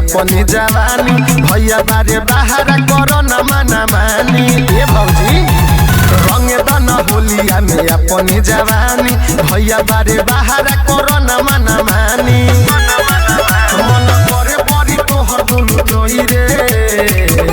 अपनी जवानी भैया बारे बाहर करो न मना मानी ए भौजी रंग दन होलिया में अपनी जवानी भैया बारे बाहर करो न मना मानी मन करे बड़ी तोहर दुनु जोई रे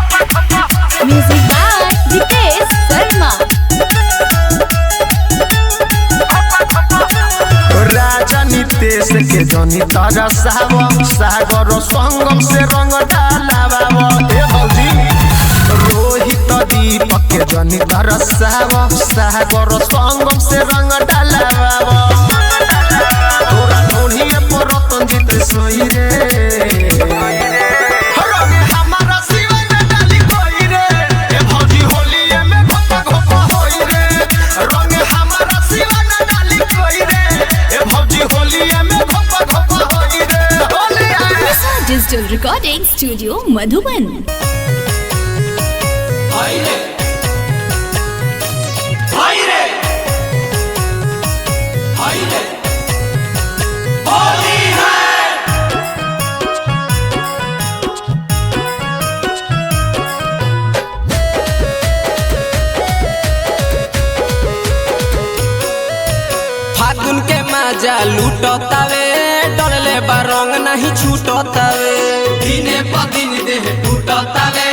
म्यूजिक बाय दीपेश शर्मा। राजा नितेश के जनी तारा सागर संगम से रंग डालावा ए भौजी रोहित दीपक के जनी तारा सागर संगम से रंग डालावा तोरा नोनिए पर रतनजीत सोई रे डिजिटल रिकॉर्डिंग स्टूडियो मधुबन। फागुन के मजा लूटतावे डरले रंग नहीं छूटतावे दिने प दिन देह टूटतावे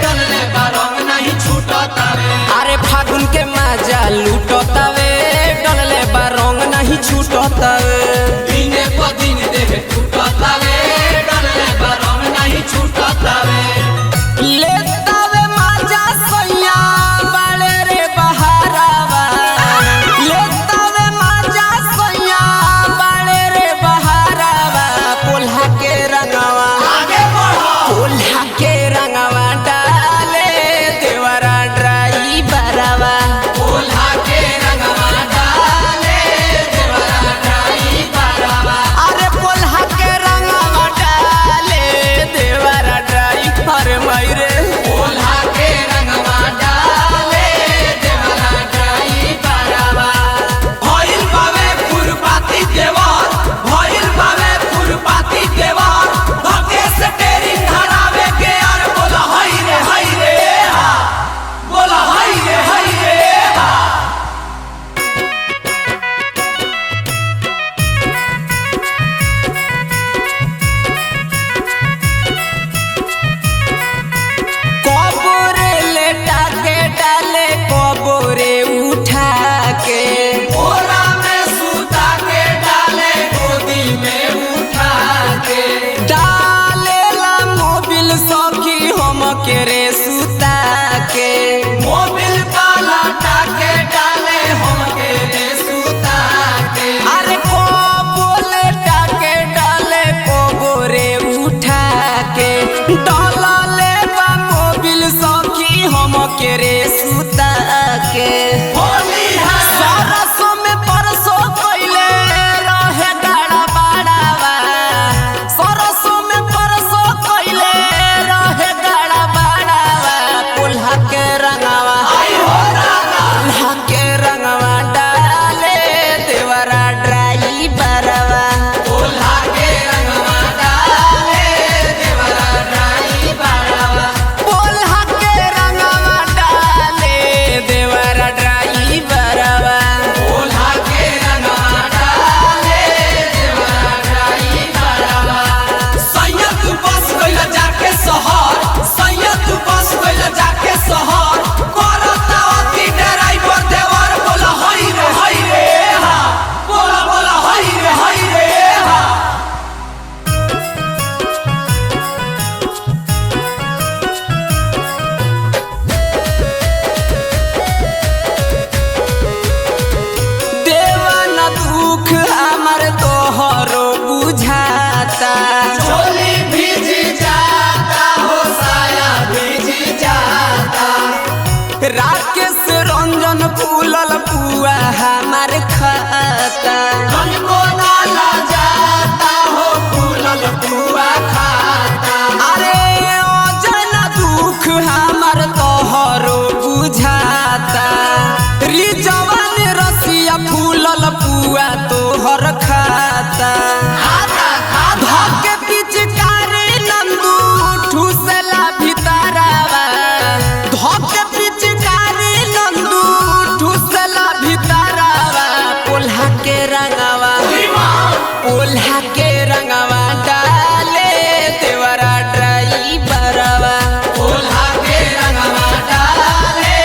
डरले रंग नहीं छूटतावे अरे फागुन के मजा लूटतावे डरले रंग नहीं छूटतावे दिने प दिन देह टूटतावे डरले रंग नहीं छूटतावे लेतावे मजा सैया बाले रे बहारावा लेतावे मजा सैया बाले रे बहारावा कोल्हा के रंगवा आगे बढ़ो कोल्हा के रंगवा डाले देवरा ड्राइवरवा कोल्हा के रंगवा डाले देवरा ड्राइवरवा अरे कोल्हा के रंगवा डाले देवरा ड्राइवर मइरे कोल्हा के रंगवा डाले देवरा ड्राइवरवा भइल बावे फुरपाती देवर भइल बावे फुरपाती देवर धके से तेरी धरावे के यार बोला हई रे हा बोला हई रे हा कबोरे लेटा के डाले कबोरे उठा के ओरा में सुता के डाले गोदी में उठा के डाले ला मोबिल सखी हम के रे सुता के मोबिल पाला टाके डाले हम के रे सुता के अरे कबोले टाके डाले कबोरे उठा के डाला ले बा मोबिल सखी हम के रे सुता के होली है सरसों में परसों कइले रहे गाड़ा बाड़ावा सरसों में परसों कइले रहे गाड़ा बाड़ावा कोल्हा के रंगवा कोल्हा के रंगवा डाले देवरा ड्राइवरवा कोल्हा के रंगवा डाले देवरा ड्राइवरवा कोल्हा के रंगवा डाले देवरा ड्राइवरवा कोल्हा के रंगवा डाले देवरा ड्राइवरवा सैया तू बस गइला जाके शहर सैया तू बस गइला जाके शहर करता अति ड्राइवर देवर बोला हई रे हा बोला हई रे हा देवन दुख हमर तोहरो बुझाता चोली भीज जाता हो साया भीज जाता राकेश रंजन फूलल पुआ हमार खाता बोला जाता हो फूलल पुआ खाता। अरे ओ जन दुख हमर तोहरो बुझाता रिजवन रसिया फूलल पुआ तोहर खाता। धके पिचकारी नंदू ठुसला भितरावा धके पिचकारी नंदू ठुसला भितरावा पोल्हा के रंगवा डाले देवरा ड्राइवरवा पोल्हा के रंगवा डाले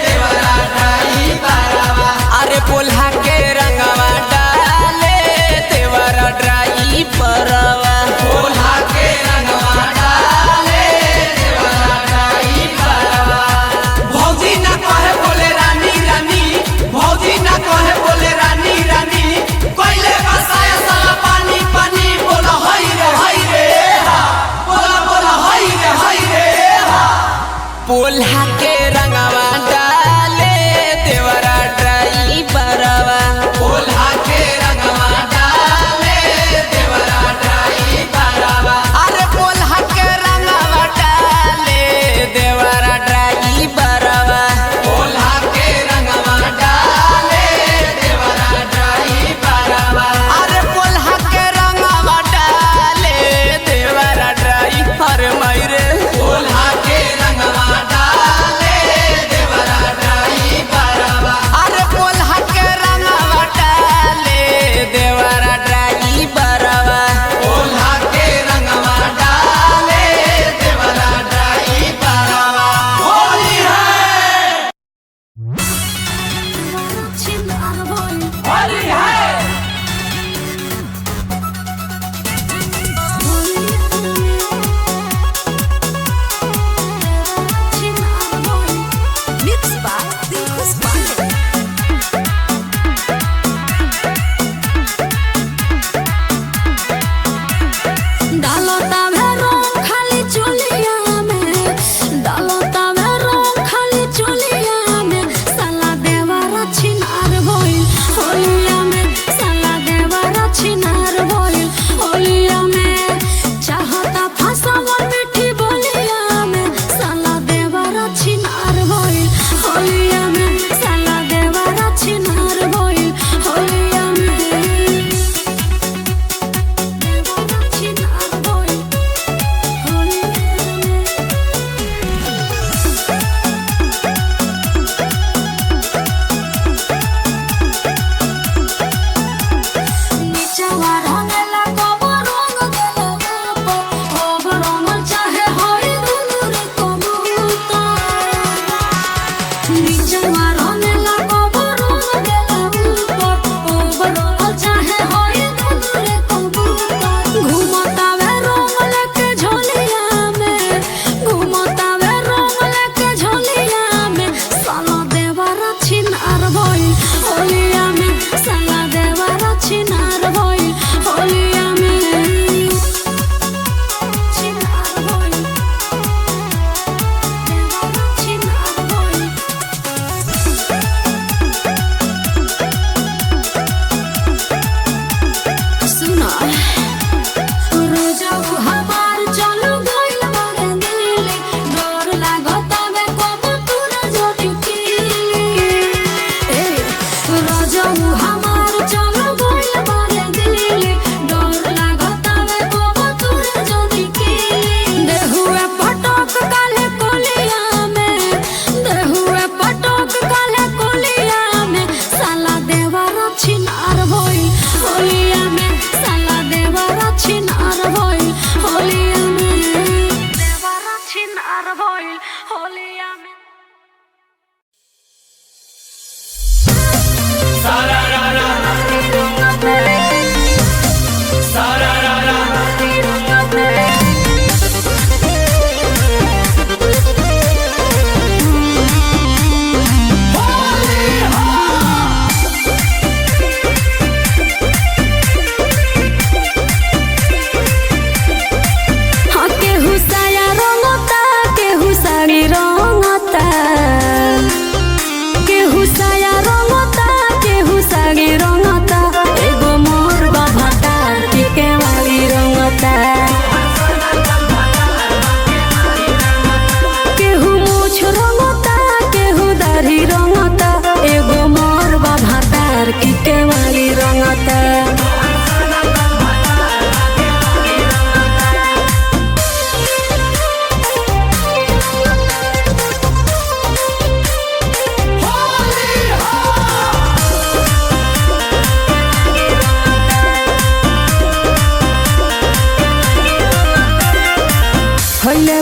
देवरा ड्राइवरवा। अरे पोल्हा के रंगवा डाले देवरा ड्राइवरवा पोल्हा के रंगवा डाले देवरा ड्राइवरवा। भौजी ना कहे बोले रानी रानी भौजी ना कहे बोले रानी रानी कोइले बसाया साला पानी पानी बोला हई रे हा बोला बोला हई रे हा। पोल्हा के रंगवा डाले देवरा ड्राइवरवा पोल्हा के रंगवा डाले देवरा ड्राइवरवा। अरे पोल्हा के रंगवा डाले देवरा ड्राइवरवा पोल्हा के रंगवा डाले देवरा ड्राइवरवा। अरे पोल्हा के रंगवा डाले देवरा ड्राइवर मैरे पोल्हा के रंगवा डाले देवरा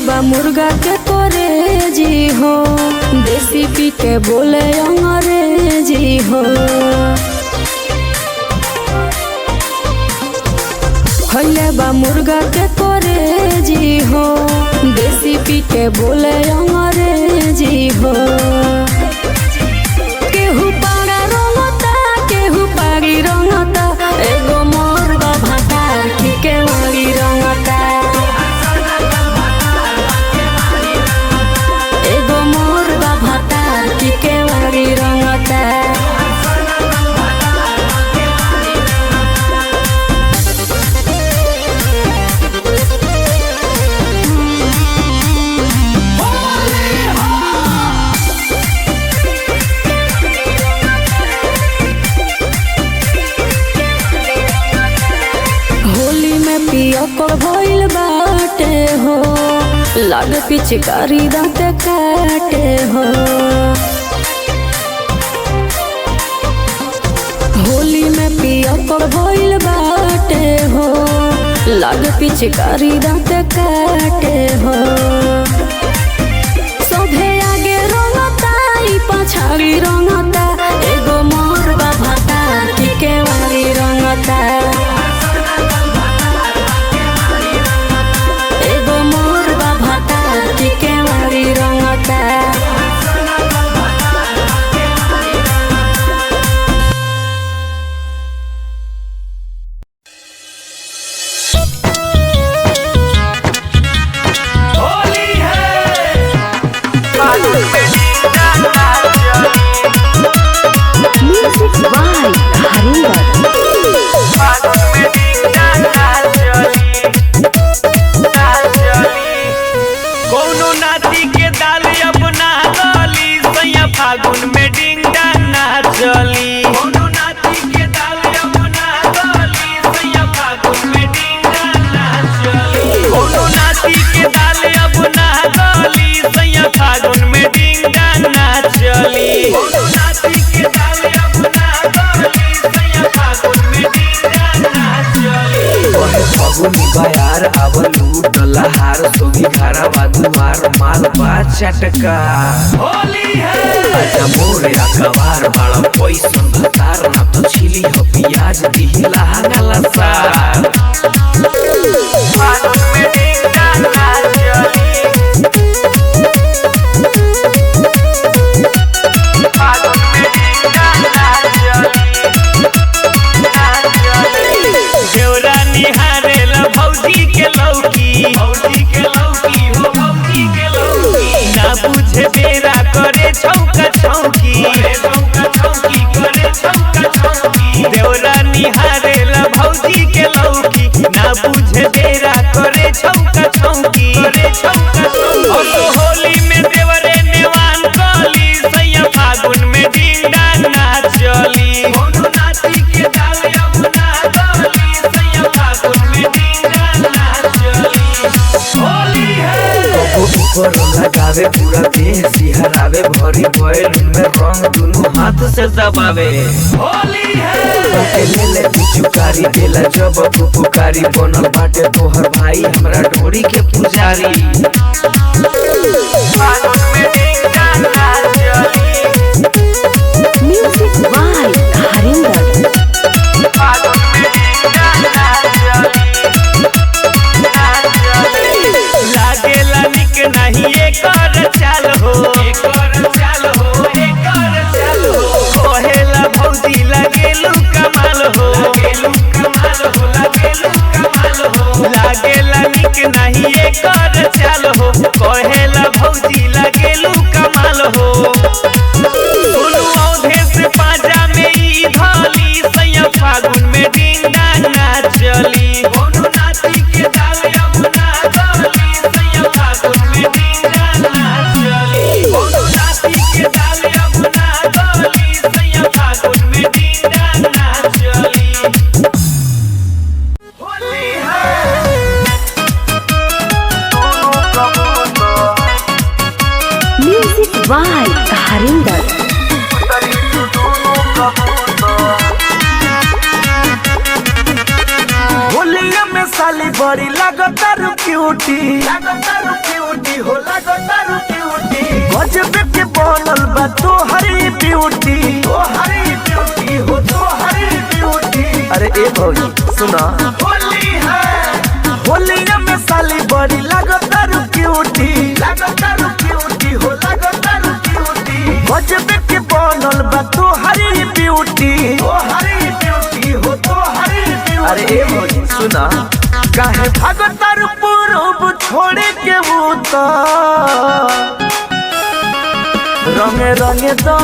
बा मुर्गा के करेजी हो, देसी पी के बोले अंग्रेजी हो। खैले बा मुर्गा के करेजी हो, देसी पी के बोले अंग्रेजी हो। केहू पाड़ा रंगता केहू पाड़ी रंगता, एगो मोर बा भातार के मारी रंगता। एगो मोर बा भातार के मारी रंगता। होली में पिया कर भइल बाटे हो, लाग पिचकारी दाँत काटे हो। होली में पिया कर भइल बाटे हो, लाग पिचकारी दाँत काटे हो। सभे आगे रंगता ई पछाड़ी रंगता, एगो मोर बा भातार के मारी रंगता। एगो मोर बा भातार के मारी रंगता। Music by Harinder. कौनो नाती के दाल अब ना गली, सैया फागुन में डिंग डाना चली। कौनो नाती के दाल अब ना गली, सैया फागुन में डिंग डाना चली। कौनो नाती के दाल अब ना गली, सैया फागुन में डिंग डाना चली। कौनो नाती के दाल अब ना गली, सैया फागुन में डिंग डाना चली। फगुनी बयार आवलू डलहार सोगी खारा बादुआर माल बा चटका। होली है आजा मोरे अखबार बाड़ा पैसन भतार, ना तो छिली हो पियाज दिहिला हंगला सार। फागुन में डिंग डाना चली। फागुन में डिंग डाना चली। देवरा निहारेला भौजी के लौकी, भौजी के लौकी हो भौजी के लौकी। ना बुझे बेरा करे छौका छौकी, करे छौका छौकी, करे छौका छौकी। देवरा निहारेला भौजी के लौकी, ना बुझे बेरा करे छौका छौकी, करे छौका छौकी। होली में देवरे नेवान कली, सैया फागुन में डिंग डाना चली। कोनो नाती के दाल अब ना गली, सैया फागुन में डिंग डाना चली। होली है ऊपर लगावे पूरा देह सिहरावे, भरी बैलून में रंग दुनू हाथ से दबावे। होली है ले ले पिचुकारी देला जब पुकारी, बनल बाटे तोहर भाई हमरा डोरी के पुजारी। फागुन में डिंग डाना चली। Music by Harinder. फागुन में डिंग डाना चली। लागेला निक नहीं एकर चाल हो, एकर चाल हो, एकर चाल हो। कहेला भौजी लागेलू कमाल हो, लागेलू कमाल हो, लागेलू कमाल हो। लागेला निक नहीं एकर चाल हो, कहेला भौजी लागेलू कमाल हो। सुनु औधे से पाजा में ई धाली, सैया फागुन में डिंग डाना चली। कोनो नाती के दाल अब ना गली, सैया फागुन में डिंग डाना चली। कोनो नाती के दाल अब ना गली, सैया फागुन में डिंग डाना चली। होली है म्यूजिक बाय हरिंदर। होलिया में साली साली बड़ी लगतारू क्यूटी हो लगतारू क्यूटी गजब के बनल बा तोहरी ब्यूटी हो तोहरी ब्यूटी। अरे ए भौजी सुना होली है होलिया में साली बड़ी लगतारू क्यूटी हो लगतारू क्यूटी गजब के बनल बा तोहरी ब्यूटी हो तोहरी ब्यूटी। अरे ए भौजी सुना काहे भागतारू पूरब छोड़े के भूता रंगे रंगे दा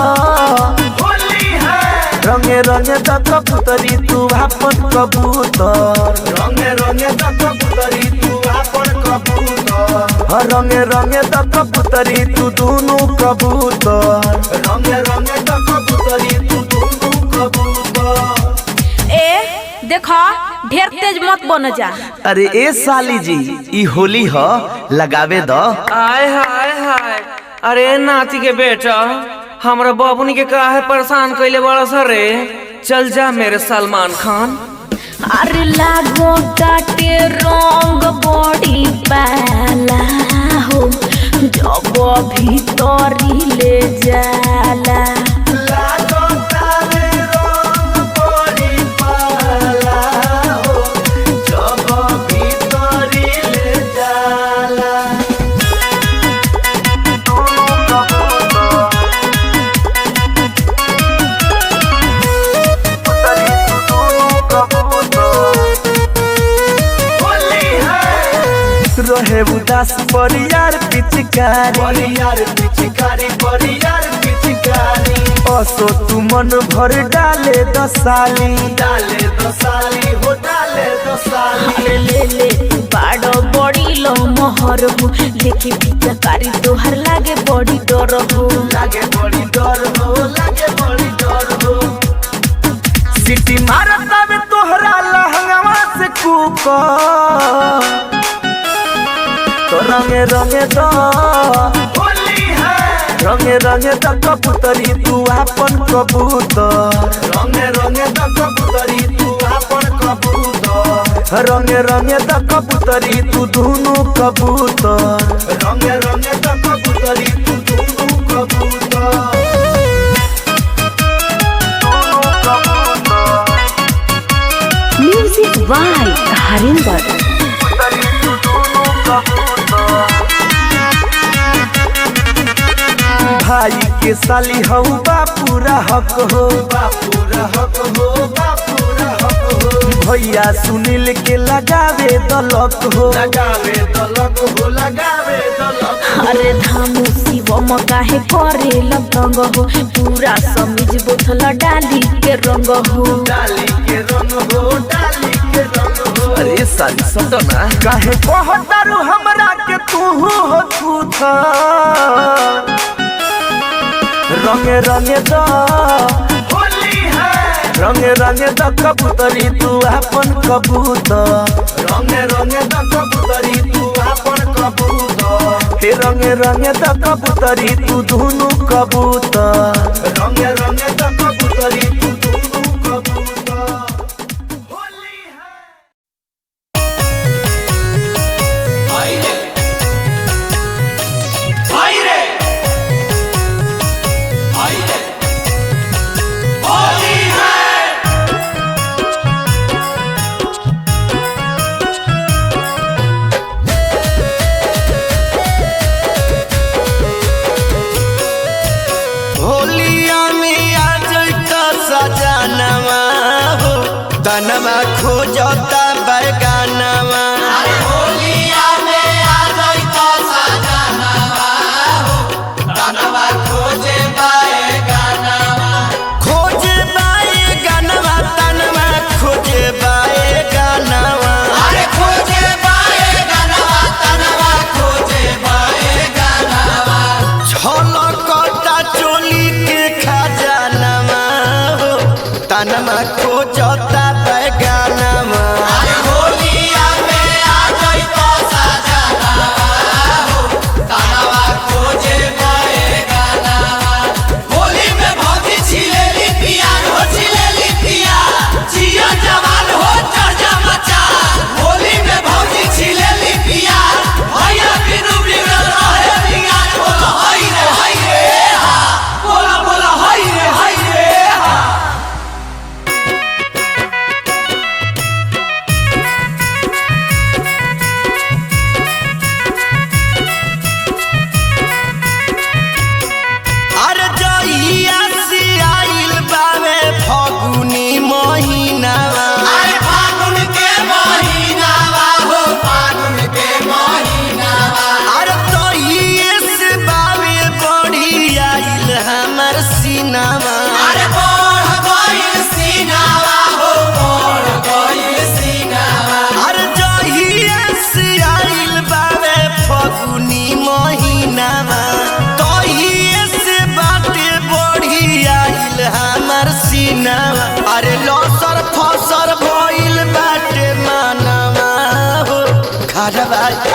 होली है रंगे रंगे दा कबूतरी तू अपन कबूतर रंगे रंगे दा कबूतरी तू अपन कबूतर रंगे रंगे दा कबूतरी तू दोनों कबूतर रंगे रंगे दा कबूतरी तू दोनों कबूतर। ए देखा ढेर तेज मत बन जा। अरे ए साली जी ई होली ह लगावे द। आय हाय हाय अरे नाती के बेटा हमरा बाबूनी के काहे परेशान कइले बड़ा सरे चल जा मेरे सलमान खान। अरे लागो काटे रंग बड़ी पाला हो जब भीतरी ले जाला रहे उदास परियार पिचकारी असो तू मन भर डाले दसाली हो डाले दसाली। अरे ले ले बाड़ो बड़ी लो मोहर हो लेके पिचकारी तोहर लागे बड़ी डर हो सिटी मारता में तोहरा लहंगवा से कुका तो रंगे रंगे दा होली है रंगे रंगे दा कबूतरी तू अपन कबूतर रंगे रंगे दा कबूतरी तू अपन कबूतर रंगे रंगे दा कबूतरी तू दोनों कबूतर रंगे रंगे दा कबूतरी तू दोनों कबूतर। Music by Harinder. भाई के साली हो बापूरा हक हो भैया सुनील के लगावे दलक हो अरे धामू शिवम काहे करे लंग हो पूरा समीज बोतल डाली के रंग हो अरे साली सटना काहे कहतारू हमरा के तू हो थूथा रंगे रंगे दा होली है रंगे रंगे दा कबूतरी तू अपन कबूतर रंगे रंगे दा कबूतरी तू अपन कबूतर रंगे रंगे दा कबूतरी तू दोनों कबूतर रंगे रंगे दा कबूतरी तू दोनों कबूतर। होली है होलिया में आ जइता सजनवा हो तनवा खोजता बैगानवा होलिया में आ जइता सजनवा हो तनवा खोजे बैगानवा तनवा खोजे बैगानवा अरे खोजे बैगानवा तनवा खोजे बैगानवा छलकता चोली के खजानवा हो तनमा खोजता बैगानवा होलिया में आ जइता सजनवा हो तनवा खोजे बैगानवा होली में भौजी छिलेली पिया जिया जवान हो चढ़ जा मचा होली में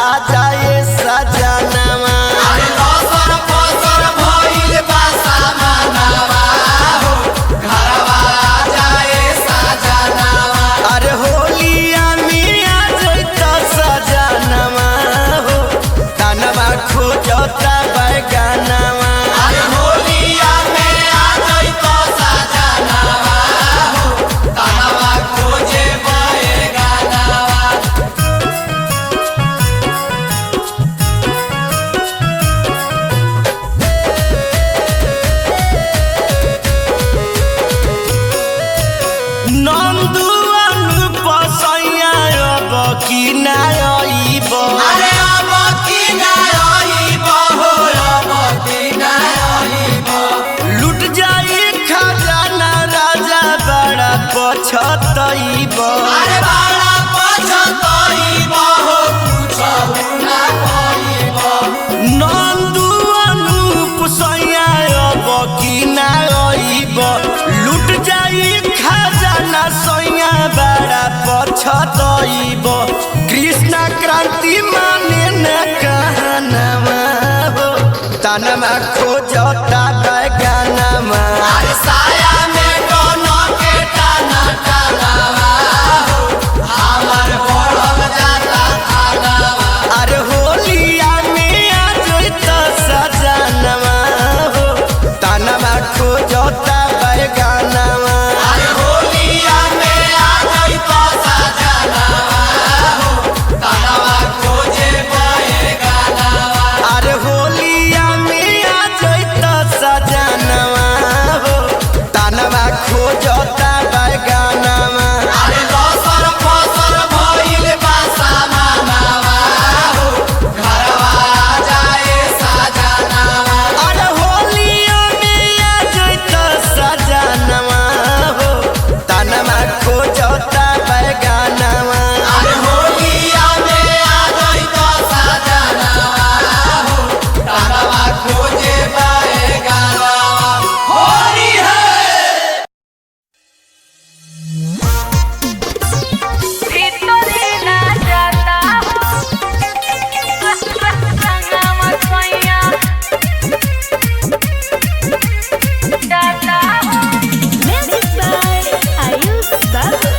आ जाए सजनवा अरे होलिया में आ जइता सजनवा हो तनवा खोजता बैगनवा नंदुआन पसैया अब की ना आइब लुट जाई खजाना राजा बड़ा पछतैब नंदुआन पसैया अब की ना आइब लुट जाई खजाना सैया बड़ा पछतैब कृष्ण क्रांति माने न कहनवा हो तनमा खोजता बैगनवा अरे होलिया में आ जइता सजनवा हो तनमा खोजता बैगनवा अरे होलिया में आ जइता सजनवा हो तनमा खोजता बैगनवा अरे होलिया में आ जइता सजनवा हो तनमा खोजता बैगनवा Music by Ayush Babu.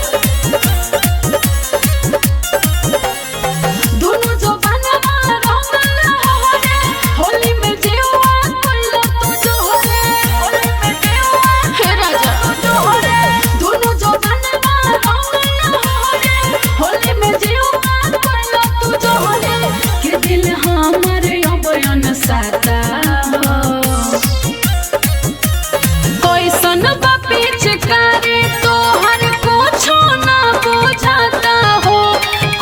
दोनों जो बनवा रंगल हो रे होली में जीवा कोइला तू जो हो रे होली में जीवा हे राजा जो हो रे दोनों जो बनवा रंगल हो रे होली में जीवा कोइला तू जो हो रे के दिल हमर यो बयान साता हो कैसन बा पिचकारी तोहर कुछो ना बुझाता हो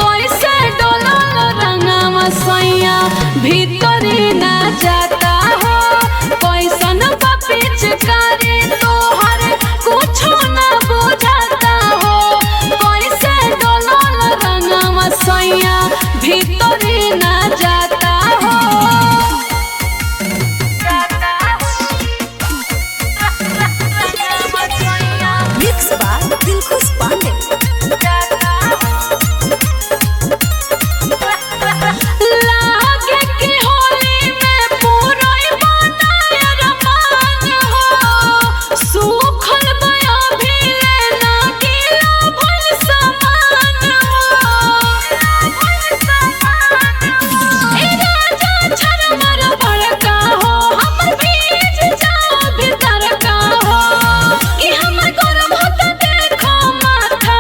कैसे डोलल रंगवा सैया भीतरी ना जाता हो कैसन बा पिचकारी तोहर कुछो ना बुझाता हो कैसे डोलल रंगवा सैया भीतरी ना जाता हो Mixed by Dilkhus Pandey. लागे की होली में पूरोई बनाए रमान हो सूखल बया भी लेना गीला भल समान हो ए राजा छरमर बड़का हो हमर बीज जाओ भीतर का हो कि हमर गरम होता देखो माथा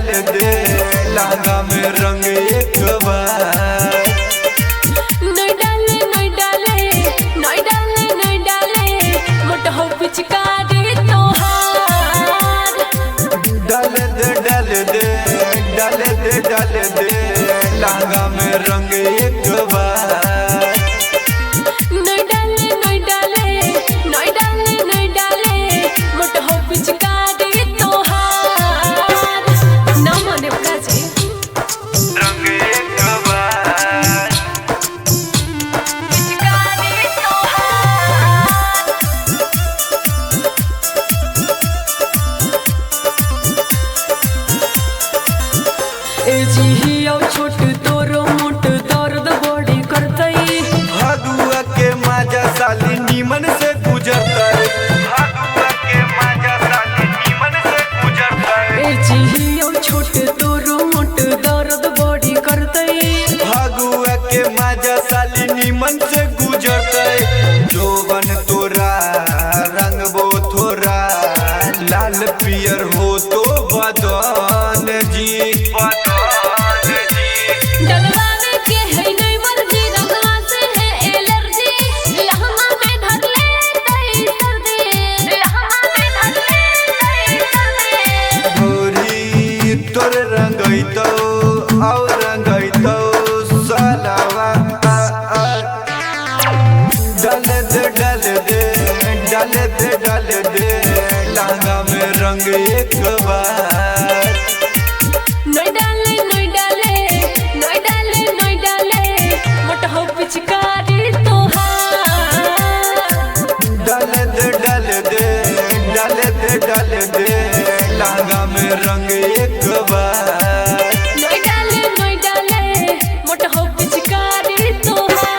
डाल दे लहंगा में रंग एक बार। नहीं डाले नहीं डाले नहीं डाले नहीं डाले मोटा हो पिचकारी तोहार। डाल दे डाल दे डाल दे डाल दे लहंगा में रंग एक बार। नहीं डाले नहीं डाले नहीं डाले नहीं डाले मोटा हो पिचकारी तोहार। ना मने बड़ा जी रंग एक बार। पिचकारी तोहार। ए जी हियो छोट तोरो मोट दर्द बड़ी करतई। भादुआ के माजा साली नीमन से गुजरता है। भादुआ के माजा साली नीमन से गुजरता है। ए जी हियो छोट तोरो मोट दर्द बड़ी करतई। भागुआ के माजा साली नीमन से गुजरता है। जोबन तोरा रंगबो थोड़ा लाल पियर हो तो बदन जी डलवावे के है नहीं मर्जी रंगवा से है एलर्जी। लहंगा में धर ले तई सर्दी। लहंगा में धर ले तई सर्दी। गोरी तोर रंगई तो और रंगई तो सालावा डाल दे डाल दे डाल दे डाल दे लहंगा में रंग एक बार। नहीं डाले नहीं डाले नहीं डाले नहीं डाले मोटा हो पिचकारी तोहार। डाल दे डाल दे डाल दे डाल दे लहंगा में रंग एक बार। नहीं डाले नहीं डाले मोटा हो पिचकारी तोहार।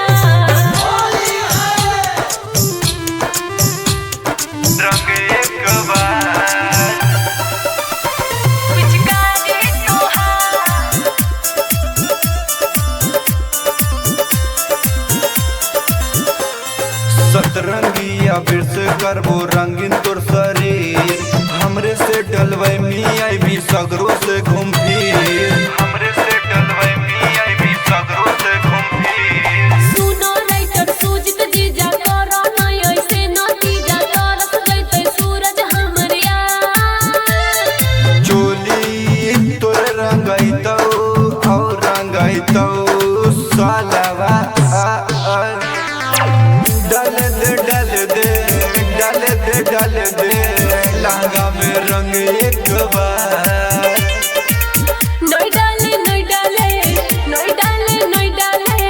रंग एक बार। पिचकारी तोहार। सतरंगी अबीर से करबो रंगीन तोर शरीर। हमरे से डलवै मियाँ भी सगरो से घूम फिर। हमरे से डलवै मियाँ भी सगरो से घूम फिर। सुनो राइटर सुजित जीजा करो नहीं ऐसे नतीजा तरस जैते सूरज हमर यार। चोली तोर रंगई तो और रंगई तो सालावा डाल दे डाल दे डाल दे डाल दे लहंगा में रंग एक बार। नहीं डाले नहीं डाले नहीं डाले नहीं डाले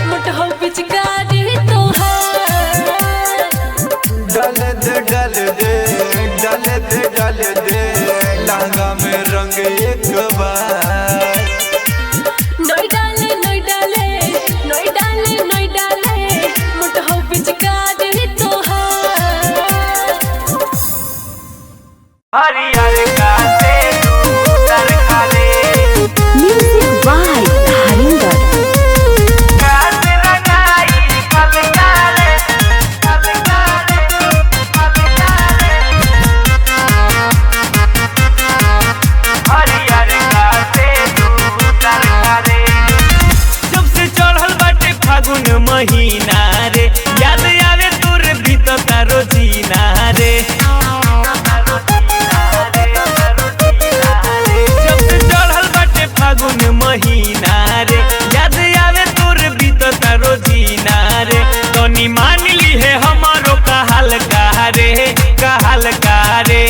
मोटा हो पिचकारी तोहार। डाल दे डाल दे डाल दे डाल दे लहंगा में रंग एक बार। नहीं डाले नहीं डाले नहीं डाले नहीं डाले मोटा हो पिचकारी तोहार। हरियर का से दूसर खाले Music by Harinder. काट रंगाई खलकारे खलकारे खलकारे। हरियर का से दूसर खाले। जब से चढ़ल बाटे फागुन महीना रे याद आवे तोर भीतर तारो जीना रे। जब से चढ़ल बाटे फागुन महीना रे याद आवे तोर भीतर तारो जीना रे। तनी मान ली है हमारो कहल का रे कहल का रे।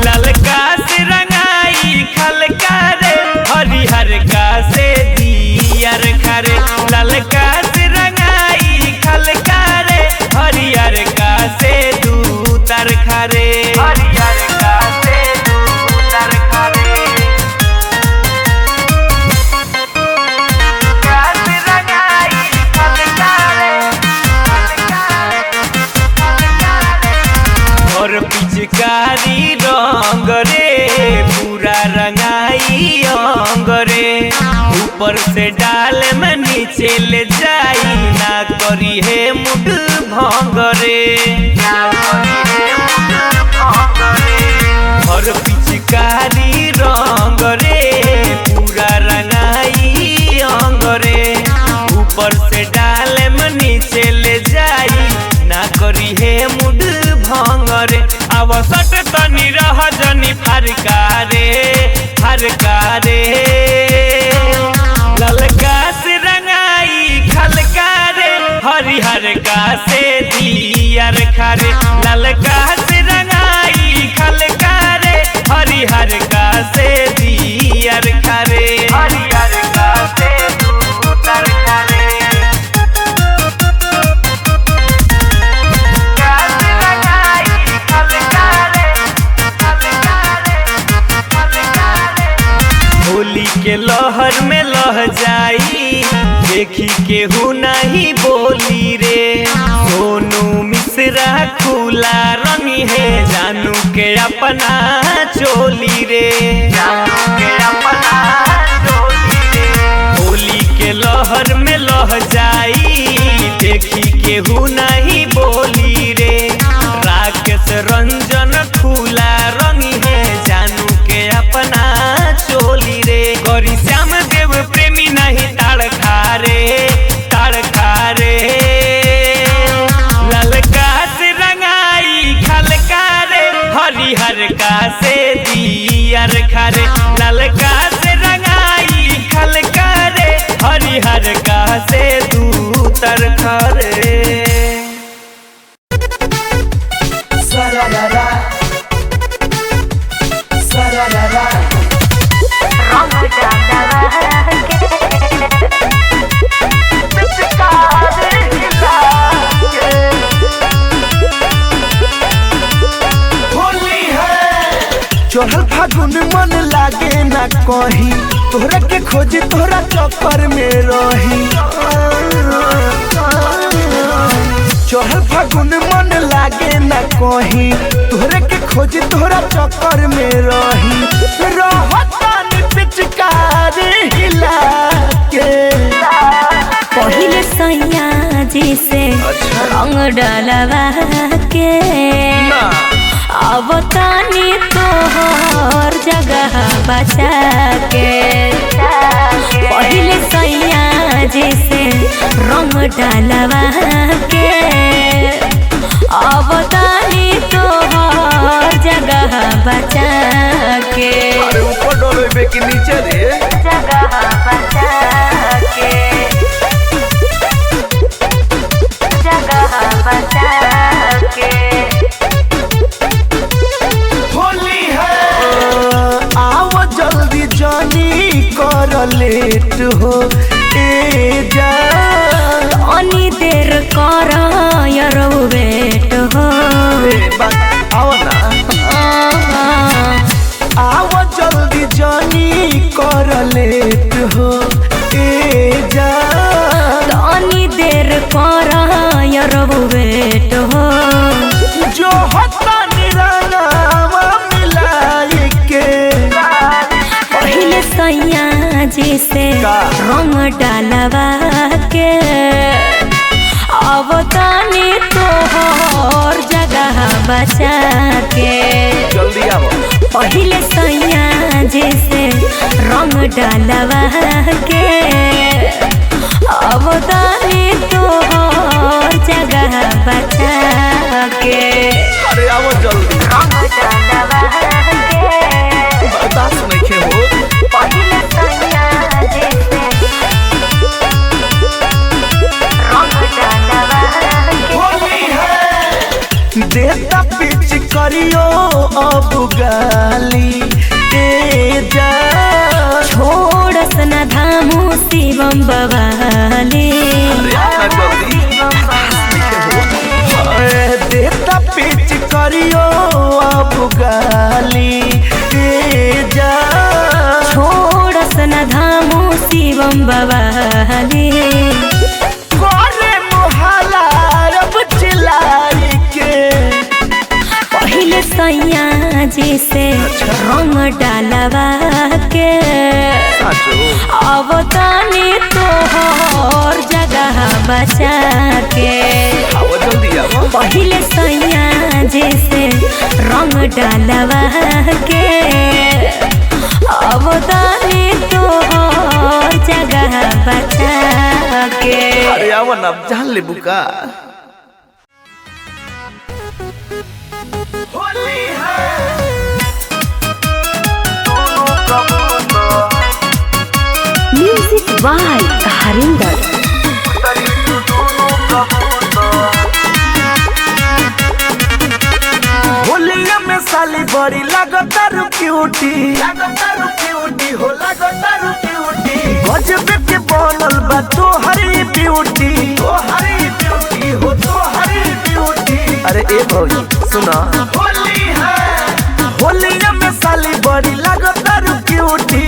ललका से रंगाई खलका रे हरिहर का से दियर खरे। ललका से रंगाई खलका रे हरिहर का से दूतर खरे। हरिहर का से दूतर खरे। का से रंगाई खलका रे खलका रे खलका रे। और पिचकारी रंग रे पूरा रंगाई अंग रे। ऊपर से डाल में नीचे ले जाई ना करी है मुड भंग रे। और पिचकारी हर का रे ललका से रंगाई खलका रे हरिहर का से दियर खारे ललका से रंगाई खलका रे हरिहर का से दियर खारे हरिहर का से दूतर खारे होली के लहर में लह जाई देखी केहू नहीं बोली रे सोनू मिश्रा खुला रंगी है जानू के अपना चोली रे जानू के अपना चोली रे होली के लहर में लह जाई देखी केहू नहीं बोली रे राकेश रंजन खुला रंगी है जानू के अपना चोली रे गौरी श्याम देव प्रेमी नहीं ताड़ खारे ललका से रंगाई खलका रे हरिहर का से दियर खारे ललका से रंगाई खलका रे हरिहर का से दूतर खारे चढ़ल फागुन मन लागे ना कहीं तोहरा के खोज तोहरा चक्कर में रही चढ़ल फागुन मन लागे ना कहीं तोहरा के खोज तोहरा चक्कर में रही रहतानी पिचकारी हिला के पहिले सैया जी से रंग डालवा के अब तानी तोहर जगह बचा के पहिले सैया जी से रंग डालवा के अब तानी तोहर जगह बचा के अरे ऊपर डोले कि नीचे रे जगह बचा के जगह बचा के होली है आओ जल्दी जानी कर लेट हो ए जा अनि देर कर यार वेट हो आओ ना आओ जल्दी जानी कर लेट हो ए जा अनि देर कर यार वेट हो जो हत्ता निरानावा मिलाई के पहिले सैया जी से रंग डालवा के अब तानी तोहर जगह बचा के जल्दी आओ पहिले सैया जी से रंग डालवा के अब तानी तोहर जगह बचा के अरे आओ जल्दी रंग डालवा के बर्दाश्त नहीं हो पहिले सैया जी से रंग डालवा के होली है देता पिच करियो अब गाली ए जा छोड़स न धामू शिवम बवाली देता पिच करियो अब गाली ए जा छोड़स न धामू शिवम बवाली करे मोहला अब चिल्लाई के पहिले सैया जी से रंग डालवा के अब तानी तोहर जगह बचा के आओ जल्दी आओ पहिले सैया जी से रंग डालवा के अब तानी तोहर जगह बचा के अरे आओ ना जान ले बुका होली है बाय हरिंदर। होलिया में साली बड़ी लगतारू क्यूटी हो लगतारू क्यूटी गजब के बनल बा तोहरी ब्यूटी हो तोहरी ब्यूटी। अरे ए भौजी सुना होली है होलिया में साली बड़ी लगतारू क्यूटी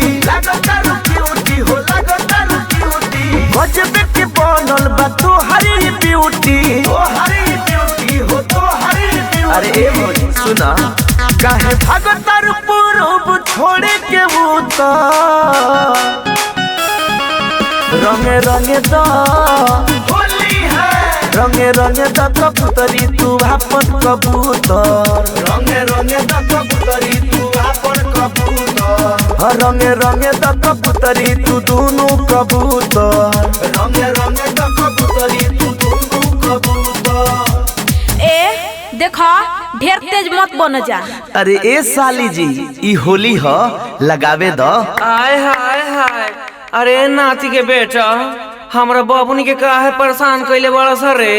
हो लगतारू क्यूटी गजब के बनल बा तोहरी ब्यूटी हो तोहरी ब्यूटी। अरे ए भौजी सुना काहे भगतारू पूरब छोड़े के भूता रंगे रंगे दा होली है रंगे रंगे दा कबूतरी तू अपन कबूतर रंगे दा कबूतरी तू अपन कबूतर रंगे रंगे दा कबूतरी तू दोनों कबूतर रंगे दा कबूतरी तू दोनों कबूतर। ए देखा ढेर तेज मत बन जा। अरे ए साली जी ई होली ह लगावे द। आय हाय हाय अरे नाती के बेटा हमरा बाबूनी के काहे परेशान कइले बड़ा सरे।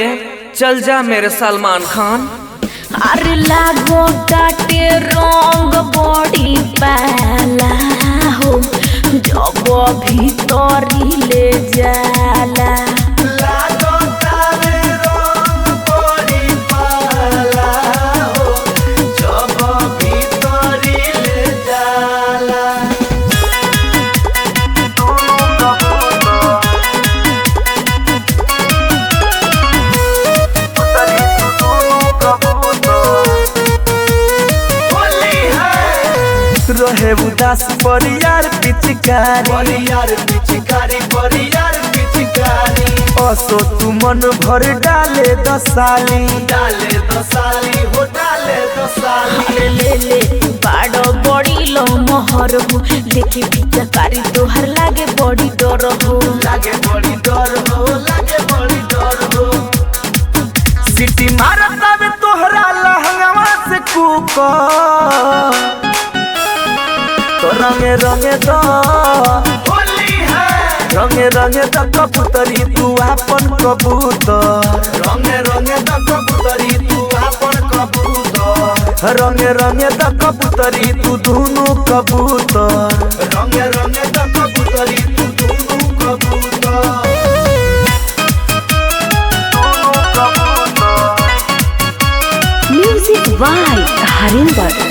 चल जा मेरे सलमान खान। अरे लागो काटे रंग बड़ी पाला हो जब भीतरी ले जाला। रहे उदास परियार पिचकारी असो तू मन भर डाले दसाली हो डाले दसाली। अरे ले ले बाड़ो बड़ी लो मोहर हो देखे पिचकारी तोहर लागे बड़ी डर हो। लागे बड़ी डर हो सिटी मारता में तोहरा लहंगवा से कुका तो रंगे दा होली है रंगे दा कबूतरी तू अपन कबूतर रंगे दा कबूतरी तू अपन कबूतर रंगे दा कबूतरी तू दोनों कबूतर रंगे दा कबूतरी तू दोनों कबूतर। Music by Harinder.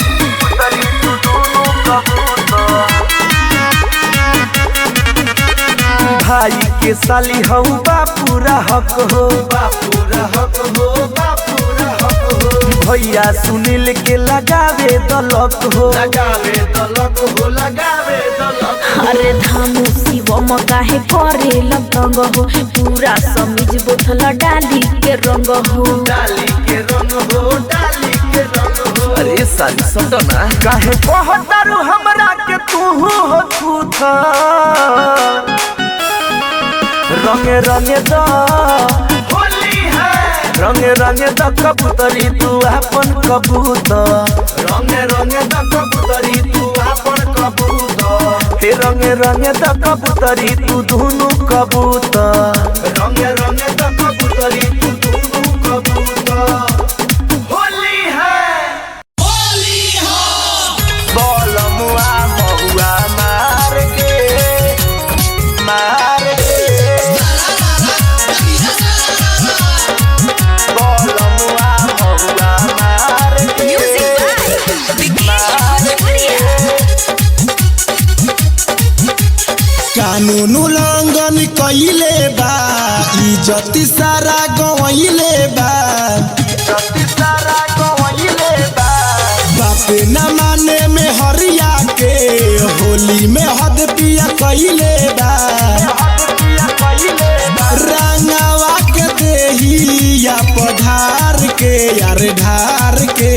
भाई के साली हऊ बापूरा हक हो भैया सुनील के लगावे दलक हो अरे धामू शिवम काहे करे लतंग हो पूरा समीज बोतल डाली के रंग हो। अरे साली सटना काहे कहतारू हमरा के तू हो थूथा रंगे दा होली है रंगे दा कबूतरी तू अपन कबूतर रंगे दा कबूतरी तू अपन कबूतर रंगे दा कबूतरी तू दोनों कबूतर रंगे दा कबूतरी तू दोनों कबूतर। होली है बोलमुआ महुआ मार के कानून उल्लंघन कइले बा इज्जत सारा गवइले बा बापे न माने में हरिया के होली में हद पिया कइले बा रंगवा के देहिया पधार के यार ढार के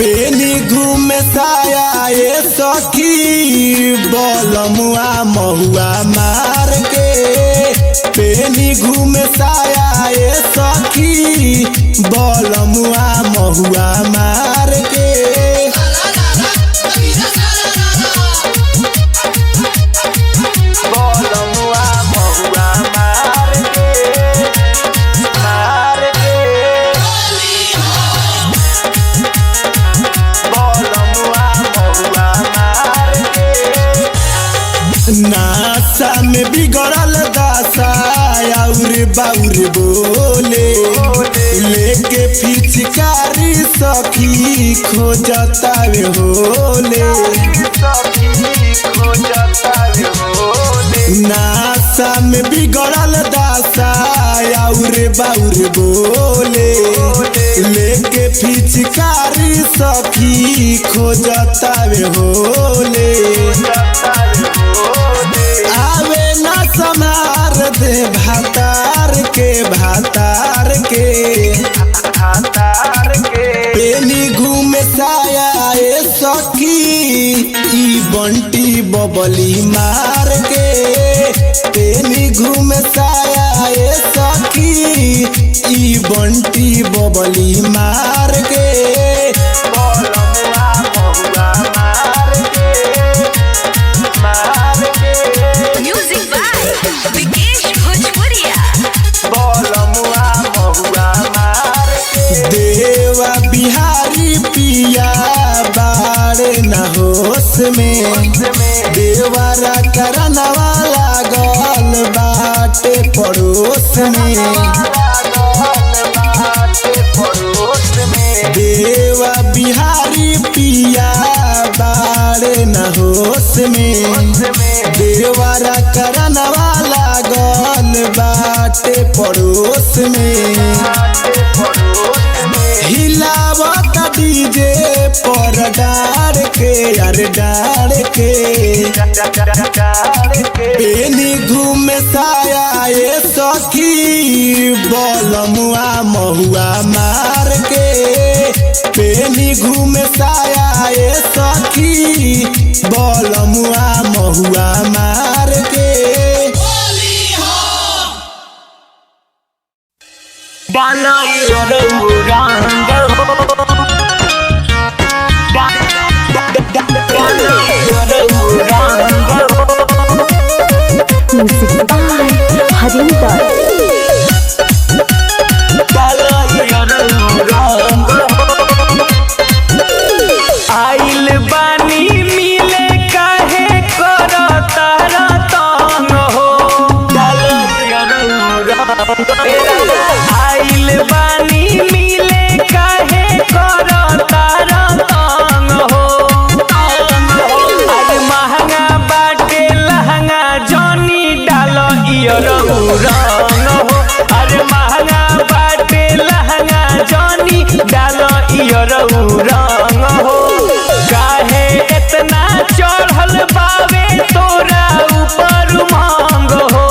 पेनी घूमे साया ये सखी बोलमुआ महुआ मार के पेनी घूमे साया ये सखी बोलमुआ महुआ मार के में बिगड़ल दासा और बाउर बोले लेके पिचकारी सखी खोजतावे होले नासा में बिगड़ल दासा और बाउर बोले लेके पिचकारी सखी खोजतावे होले आवे ना समार दे भातार के पेनी घूमे साया ए सखी ई बंटी बबली मार के पेनी घूमे साया ए सखी ई बंटी बबली मार के म्यूजिक बाय विकेश भोजपुरिया। देवा बिहारी पिया बाड़े न होश में देवारा करनवा लागल बाटे पड़ोस में देवा बिहारी पिया बाड़े न होश में देवारा करनवा लागल बाटे पड़ोस में हिलावत डीजे पर डार के यार डार के पेनी घूमे साया ए सखी बलमुआ महुआ मार के पेनी घूमे साया ए सखी बलमुआ महुआ मार के म्यूजिक बाय हरिंदर। आइल बानी मिले काहे करता रतन हो आइल बानी मिले काहे करता रतन हो अरे महंगा बाटे लहंगा जनी डाल इयर रंग हो अरे महंगा बाटे लहंगा जनी डाल इयर रंग हो काहे इतना चढ़ल बावे तोरा ऊपर मांग हो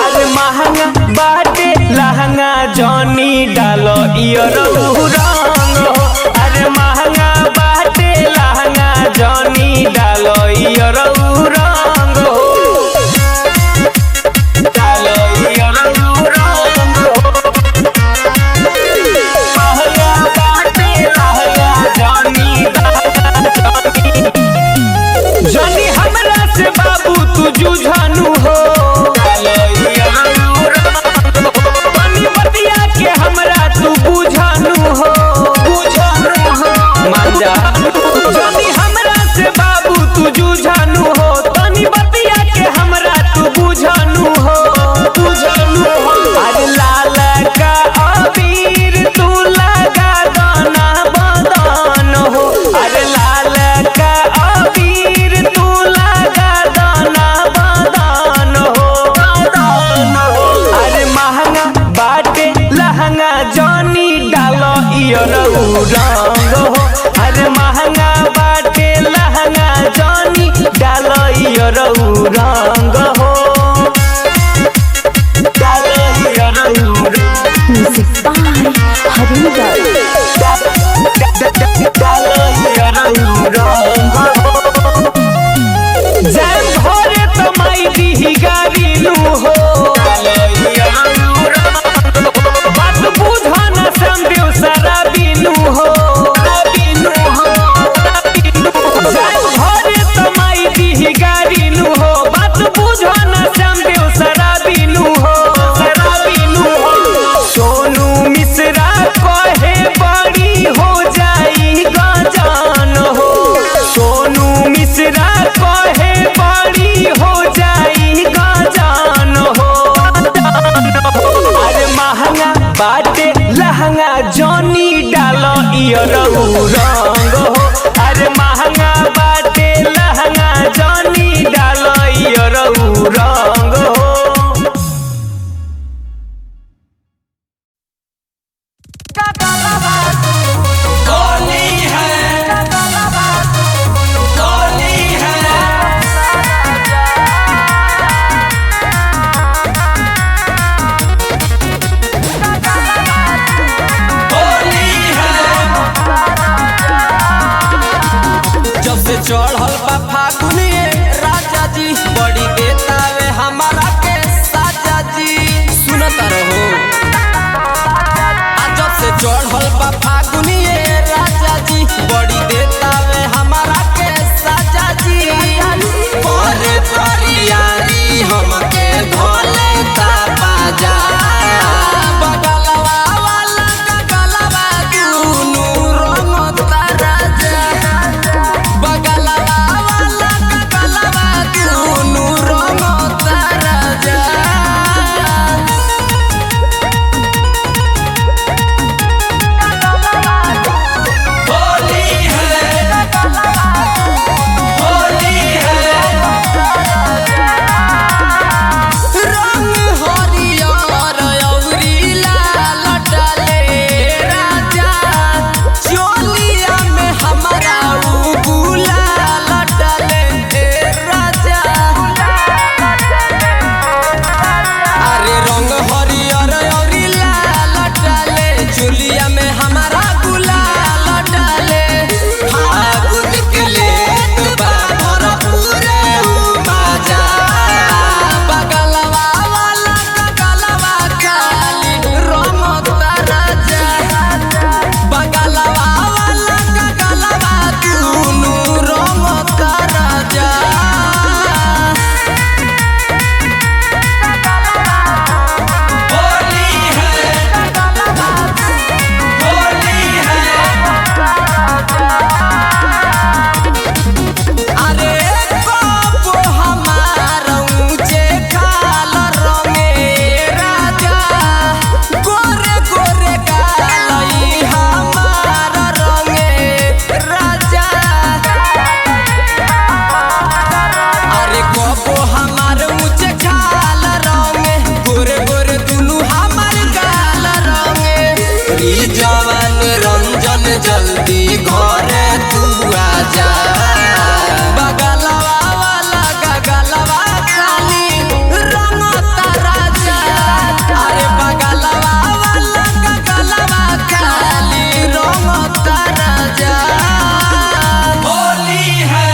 अरे महंगा बाटे लहंगा जनी डाल इयर रंग हो अरे महंगा बाटे लहंगा जनी डाल इयर रंग हो डाल इयर रंग हो महंगा बाटे लहंगा जनी हमरा से बाबू तू जुझानू हो पानी बतिया के हमरा तू बुझानू हो मांजा जनी हमरा से बाबू तू जुझानू हो पानी बतिया के हमरा तू बुझानू हो अरे लाल का अबीर तू लगा दाना बदन हो अरे लाल का अबीर तू लगा दाना बदन हो अरे महंगा बाटे लहंगा जनी डाल इयर रंग हो अरे महंगा बाटे लहंगा जनी डाल इयर रंग हो डाल इयर म्यूजिक बाय हरिंदर। जैन भोरे तो माई दी गाड़ी नू हो बात बुझन संदेव सारा बिनू हो जैन भोरे तो माई दी गाड़ी नू हो बात बुझन संदेव सारा बिनू हो सोनू मिश्रा कहे बड़ी हो जाई गजान हो सोनू मिश्रा कहे बड़ी हो रंग हो। अरे महंगा बाटे लहंगा जानी डालो रंग हो। चढ़ल बा फागुनिए राजा जी बड़ी बेतावे हमारा के साजा जी सुनत रहो। जब से चढ़ल बा फागुनिए राजा जी बड़ी बेतावे हमारा के साजा जी। करे परियारी हमके भोले ता बाजा बगलवा वाला गगलवा दुनू रंग ताराजा जल्दी घरे तू आजा बगलवा वाला गगलवा खाली रंग ताराजा। अरे बगलवा वाला गगलवा खाली रंग ताराजा। होली है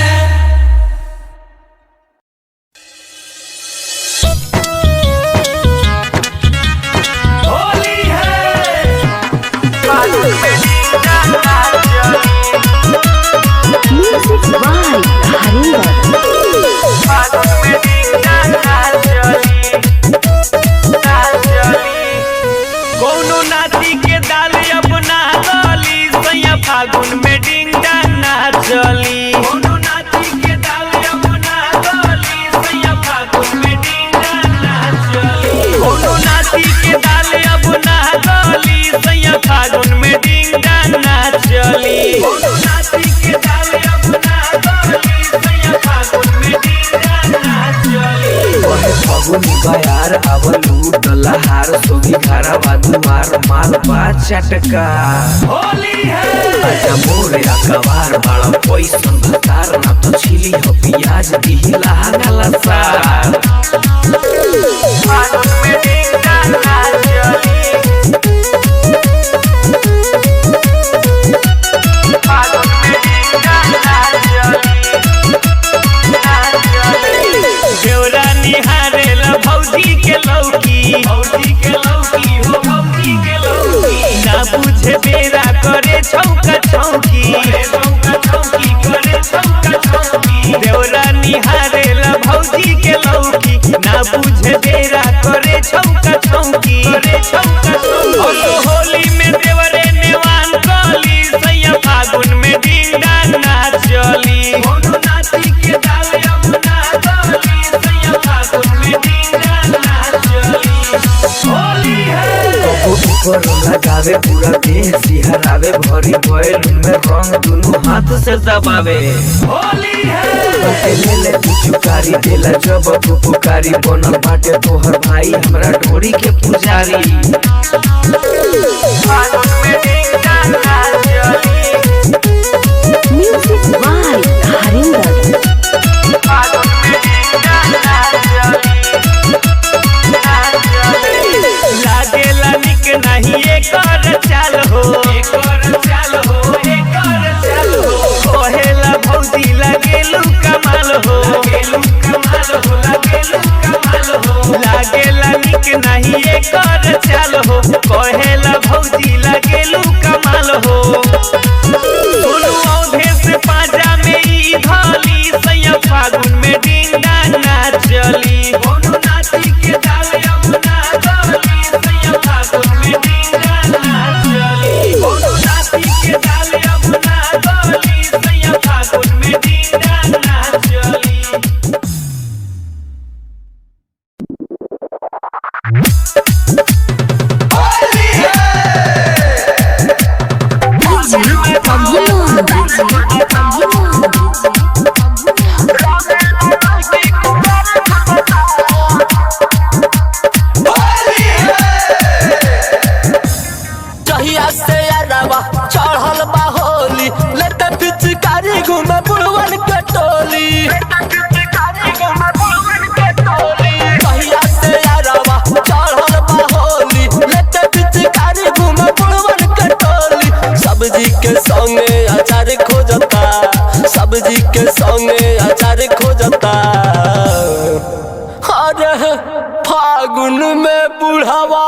कोनो नाती के दाल अपना गली सैया फागुन में डिंग डांगा चली। कोनो नाती के दाल अपना गली सैया फागुन में डिंग डांगा चली। कोनो नाती के दाल अपना गली सैया फागुन में डिंग डांगा चली। कोनो नाती के दाल अपना गली सैया फागुन में डिंग डांगा चली। फगुन गयार अवलू डलहार सोगी घरवा दुआर मालबा चटका। होली है आजा मोरे अकबार बाड़ा पैसन भतार ना तो छिली हो पियाज दिहिला गला सार। फागुन में डिंग डांगा चली। फागुन में डिंग डांगा देवरा निहारे ला भौजी के लौकी। भौजी के लौकी हो भौजी के लौकी ना बुझे बेरा करे छौका छौकी। करे छौका छौकी करे छौका छौकी देवरा निहारे ला भौजी के लौकी ना बुझे बेरा करे छौका छौकी। करे छौका छौकी होली में देवरे नेवान कली सैया फागुन में डिंग डांगा चली। कोनो नाती के दाल अपना गली सैया फागुन में डिंग डांगा चली। होली है ऊपर लगा आवे पूरा देह सिहरावे भरी बैलून में रंग दुनू हाथ से दबावे होली है ले ले तू चुकारी देला जब तू पुकारी बनल बाटे तोहर भाई हमरा ढोरी के पुजारी म्यूजिक बाय हरिंदर लागेला निक नहीं एकर चाल हो एकर चाल हो एकर चाल हो कहेला भौजी लागेलू कमाल हो लागेलू कमाल हो लागेलू कमाल हो लागेला निक नहीं एकर चाल हो कहेला भौजी लागेलू कमाल हो सुनु औधे से पाजा में ई धाली सैया फागुन में डिंडा नाचली कोनो नाची के डाले अपना डाली सैया फागुन में डिंडा नाचली कोनो नाची के डाले अपना डाली सैया फागुन में डिंडा नाचली जहिया से अरवा चढ़ल बा होली लेते पिचकारी घूमे बुढ़वन के टोली जहिया से अरवा चढ़ल बा होली लेते पिचकारी घूमे बुढ़वन के टोली सब्जी के संगे अचार खोजता सब्जी के संगे अचार खोजता अरे फागुन में बुढ़ावा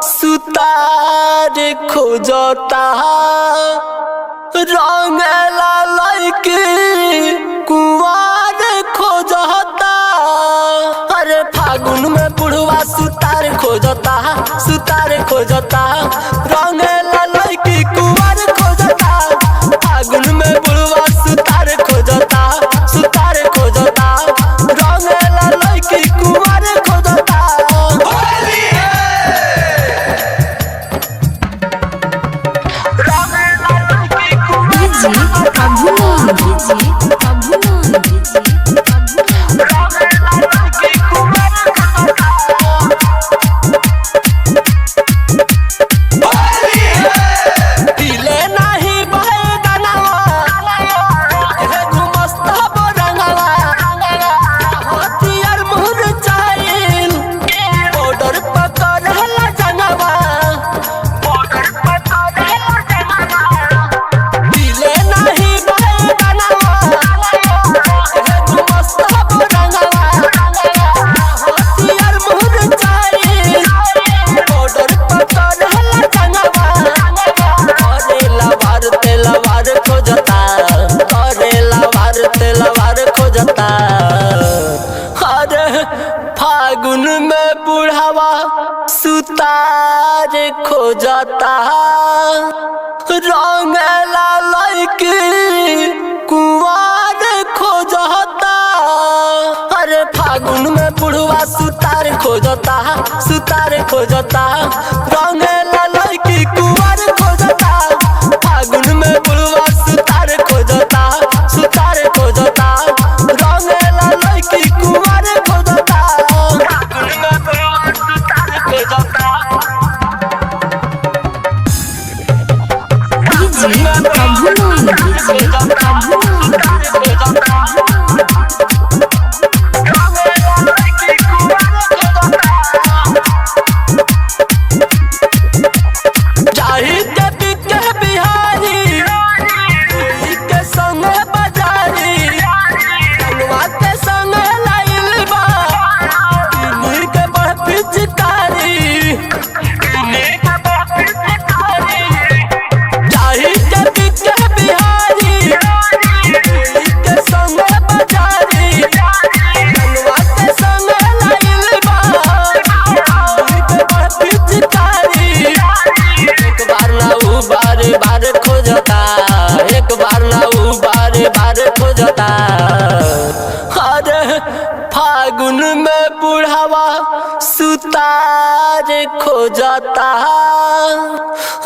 सुतार खोजता रंगला लड़की कुंवार खोजता अरे फागुन में बुढ़वा सुतार खोजता सुतार खोजता रंगला लड़की कुंवार खोजता फागुन में बुढ़वा सुतार खोजता सुतार खोजता रंगला लड़की कुंवार खोजता फागुन में बुढ़ावा सुतार खोजता रंगला लड़की कुंवार खोजता अरे फागुन में बुढ़वा सुतार खोजता सुतार खोजता रंगला लड़की कुंवार खोजता फागुन में बुढ़वा सुतार खोजता सुतार खोजता रंगला लड़की कुंवार खोजता फागुन में बुढ़वा सुतार खोजता फागुन में बुढ़ावा सुतार खोजता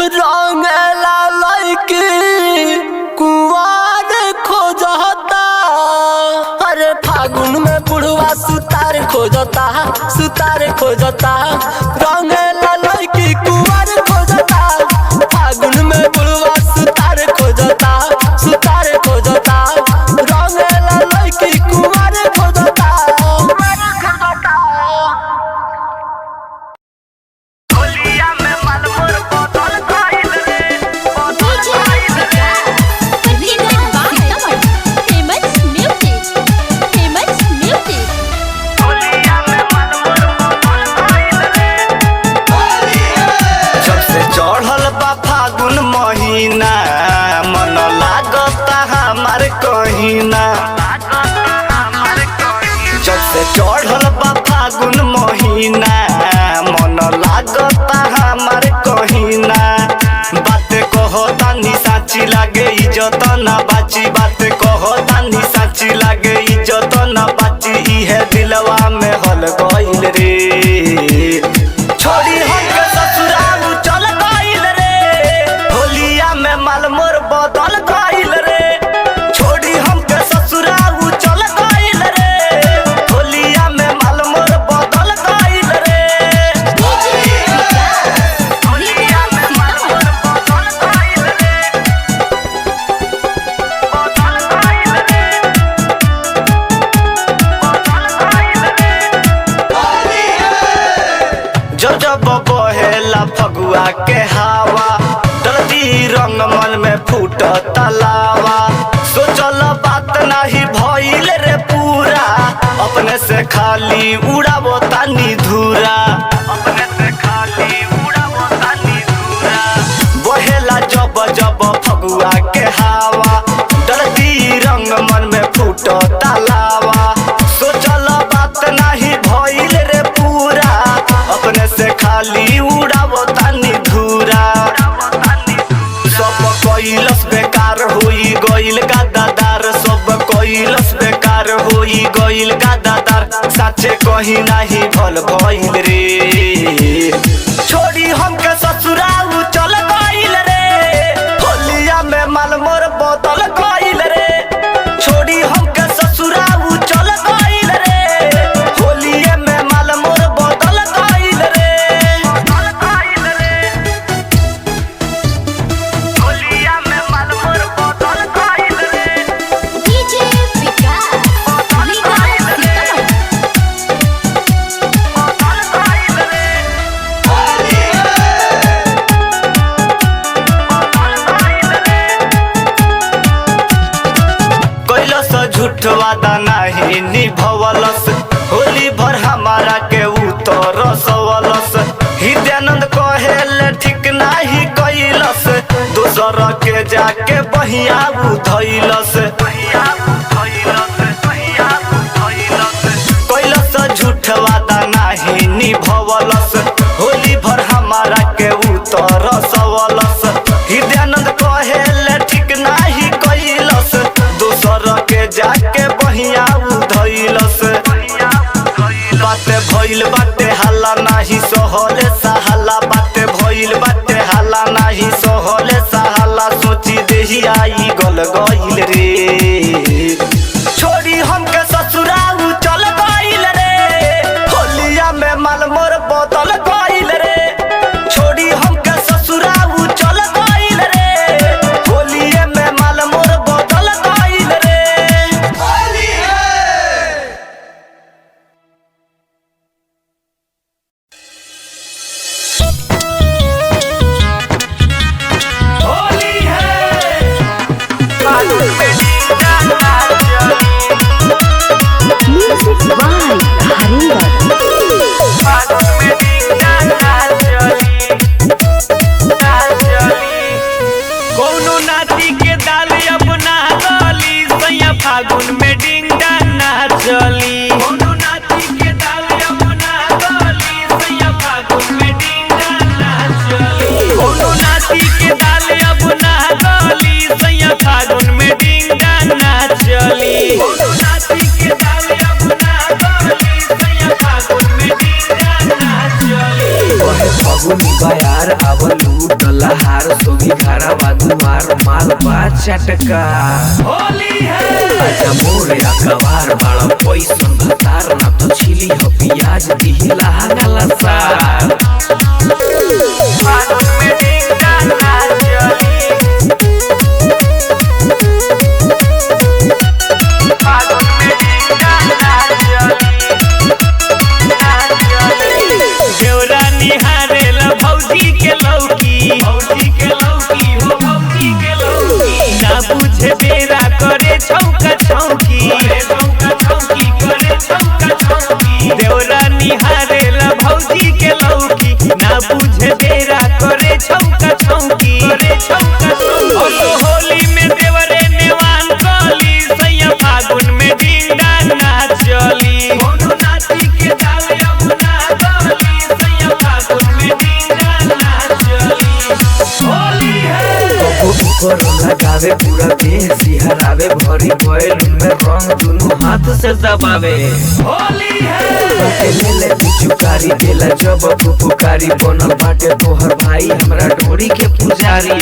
रंगला लड़की कुंवार खोजता। अरे फागुन में बुढ़वा सुतार खोजता रंगला लड़की कुंवार खोजता। फागुन में बुढ़वा सुतार खोजता रंगला लड़की कुंवार खोजता। महीना मन लागता हमार कहीना। जब से चढ़ल बा फागुन महीना मन लागता हमार कहीना। बात कहो तानी साची लागे इज्जत ना बाची। बात कहो तानी साची लागे इज्जत ना बाची। इहे दिलवा में हल गइल रे। छोड़ी हमके ससुराल चल गइल रे। होलिया में माल मोर बदल गइल रे। छोड़ी हमके ससुराल चल गइल रे। होलिया में माल मोर बदल गइल रे। होलिया में माल मोर बदल गइल रे। बदल गइल रे। जब जब बहेला फगुआ के हवा दर्दी रंग मन में फूट तलावा। सोचल बात नहीं भइल रे पूरा। अपने से खाली उड़ाबो तानी धूरा। अपने से खाली उड़ाबो तानी धूरा। बहेला जब जब फगुआ के हवा दर्दी रंग मन में फूट तलावा। सोचल बात नहीं भइल रे पूरा। अपने से खाली उड़ाबो तानी धूरा। सब कैलस बेकार होई गइल गादादार। सब कैलस बेकार होई गइल गादादार। साचे कहीं नहीं भल भइल रे। छोड़ी हमके ससुराल चल गइल रे। होलिया में माल मोर बदल गइल रे। छोड़ी हमके ससुराल चल गइल रे। होलिया में माल मोर बदल गइल रे। होलिया में माल मोर बदल गइल रे। डीजे विकास कैलस झूठ वादा नहीं निभवलस। होली भर हमारा के उतर सवलस। हृदयानंद कहेल ठीक नहीं कैलस। दोसर के जाके बहिया धैलस। कैलस झूठ वादा नहीं निभवलस। होली भर हमारा के उतर सवलस। हृदयानंद कहेल ठीक नहीं कैलस। दोसर के जाके बहिया धैलस। बाते भइल बाटे हल्ला नाही सहले सहाला। बाते भइल बाटे हल्ला नाही सहले सहाला। सोची देही आई गल गइल रे। छोड़ी हमके ससुराल चल गइल रे। होलिया में माल मोर बदल गइल रे। छोड़ी हमके ससुराल चल गइल रे। होलिया में माल मोर बदल गइल रे। Music by Harinder. कौनो नाती के दाल अपना गली सैया फागुन में डिंडा ना चली। कौनो नाती के दाल अपना गली सैया फागुन में डिंडा ना चली। कौनो नाती के दाल अपना गली सैया फागुन में डिंडा ना चली। कौनो नाती के दाल अपना गली सैया फागुन में डिंडा ना चली। माल बा चटका होली है अच्छा मोरे अखबार बाड़ा पैसन भतार ना तो छिली हो प्याज दिहिला गला सार फागुन में डिंगा ना चली फागुन में डिंगा ना चली देवरा निहारे ला भौजी के लौकी हो भौजी के लौकी ना बुझे बेरा करे छौका छौकी देवरा निहारे ला भौजी के लौकी ना बुझे बेरा करे छौका छौकी होली में देवरे नेवान कली सैया फागुन में डिंडा ना चली कोनो नाची के डाले अपना गली सैया फागुन में डिंडा ना चली होली है ऊपर लगावे पूरा देह सिहरावे भरी बैलून में रंग दुनु हाथ से दबावे होली है ले पिचुकारी देला जब पुकारी बनल बाटे तोहर भाई हमरा ढोरी के पुजारी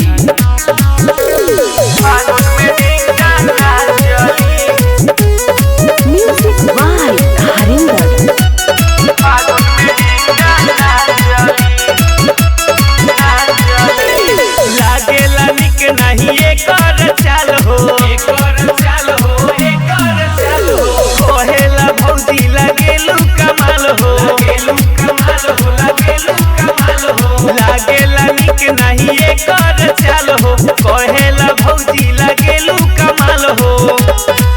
फागुन में डिंगा ना चली म्यूजिक बाय हरिंदर फागुन में डिंगा ना चली लागेला निक नहीं एकर चाल हो कहेला भौजी लागेलू कमाल हो लागेला निक नहीं एकर चाल हो कहेला भौजी लागेलू कमाल हो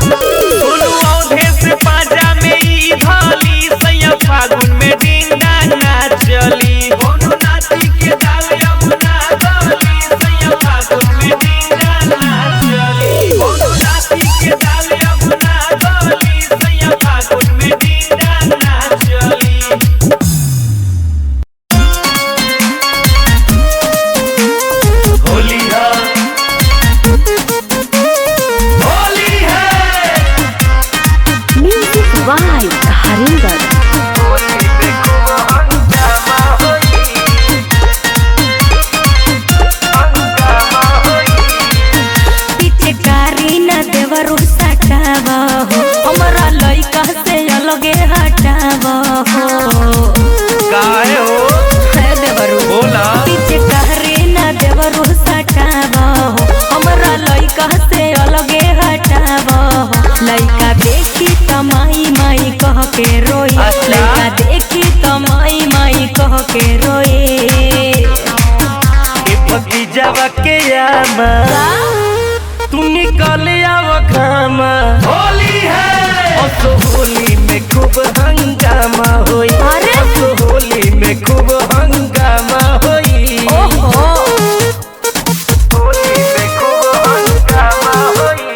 सुनु औधे से पाजा में ई धली सैया फागुन में डिंगा ना चली कोनो नाची के डाले अपना गली सैया फागुन में डिंगा ना चली कोनो नाची के डाले अपना गली सैया फागुन में डिंगा ना चली होली है म्यूजिक बाय हरिंदर पीछे कारी न देवरु सटावा हो हमरा लइका से अलगे हटावा हो काहे हो है देवरु बोला पीछे कारी न देवरु सटावा हो हमरा लइका से अलगे हटावा हो लइका देखी त माई माई कह के रोई लइका देखी त माई माई कह के रोई भतीजावा के यामा तू निकल आव खामा होली है होली में खूब हंगामा होई अरे होली में खूब हंगामा होई ओहो होली में खूब हंगामा होई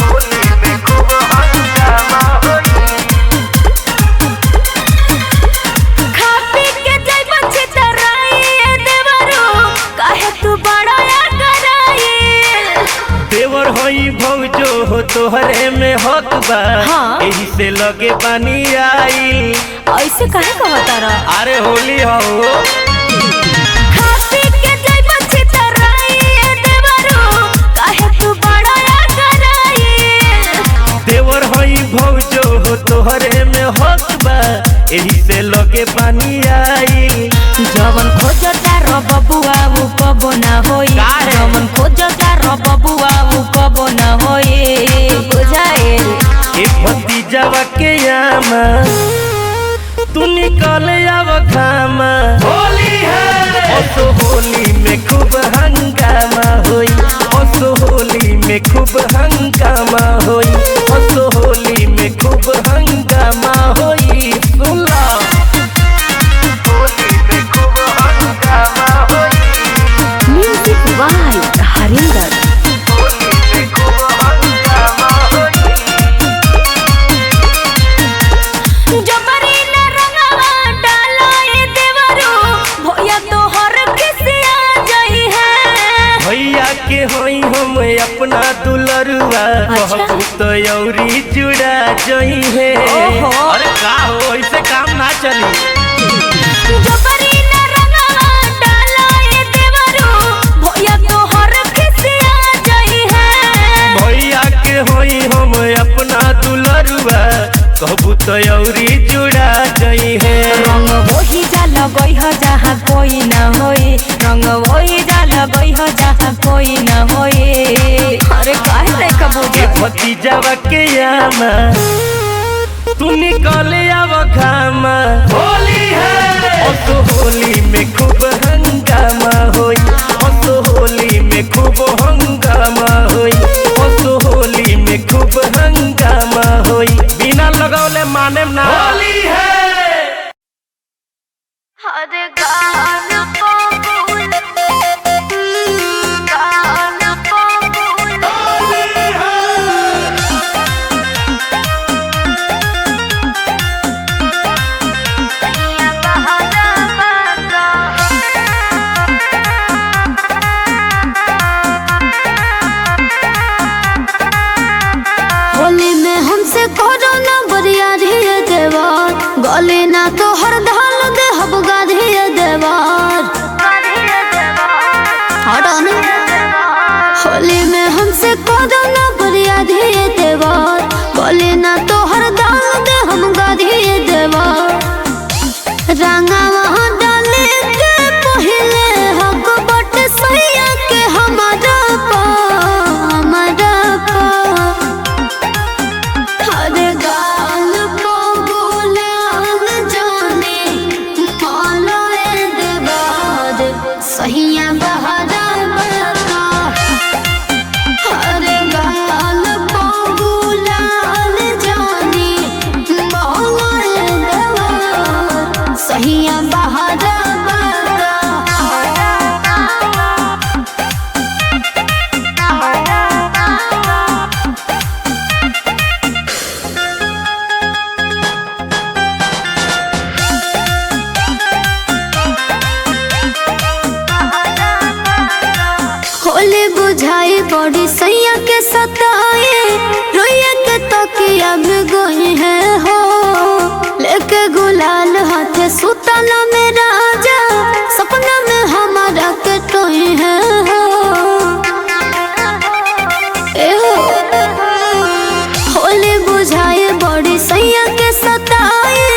होली में खूब हंगामा होई खा पी के जाई बच्चे तराई देवरो काहे तू बड़ा या कराई देवर होई भौजो हो तोहरे में हक बा हाँ। एही से लगे पानी आई ऐसे काहे कहता रा अरे होली हो खा पी के जाई बच्चे तराई देवरो काहे तू बड़ा या कराई देवर होई भौजो हो तोहरे में हक बा एही से लगे पानी आई जवन खोजता रो बबुआ वो कबो ना होई काहे? जवन खोजता रो बबुआ वो कबो ना होई बुझाए ए भतीजावा के यामा तू निकल आव खामा होली है होली में खूब हंगामा होई होली में खूब हंगामा होई होली में खूब हंगामा होई सुला होली में खूब हंगामा होई म्यूजिक बाय हरिंदर होली में खूब हंगामा होई जबरी न रंगवा डालो ए देवरो भैया तो हर किसी आ जाई है भैया के होई हम अपना दुलरुआ अच्छा। कहू तो यौरी जुड़ा जई है ओहो। अरे का हो ऐसे काम ना चली जबरी न रंगवा डालो ए देवरो तयौरी जुड़ा जई है। रंग वही जा लगई ह जहाँ कोई ना होई, रंग वही जा लगई ह जहाँ कोई ना होई। अरे काहे नहीं कबूजा भतीजावा के यामा तू निकले आव घामा, होली है ओ होली में खूब हंगामा होई, ओ होली में खूब हंगामा होई, ओ होली में खूब हंगामा होई। बिना लगौले माने ना होली है। होली में हमसे करो ना बरिया धिए देवार, गले ना तो हर धाल दे हब गाधिए देवार। हटो ना। होली में हमसे करो ना बरिया धिए देवार, गले ना तो हर धाल दे हम गाधिए देवार। रंगा वहाँ डाले के पहले हक बट सैया के हमारा पा, हमारा पा। हरे गाल को गुलाल जाने मालाए देवार, सहिया बहारा बता। हरे गाल को गुलाल जाने मालाए देवार, सहिया बहारा होली बुझाई बड़ी सैया के सताए, रोइया के तकिया में गोई है हो। लेके गुलाल हाथे सुतला में राजा, सपना में हमारा के टोई है हो। ए हो होली बुझाई बड़ी सैया के सताए,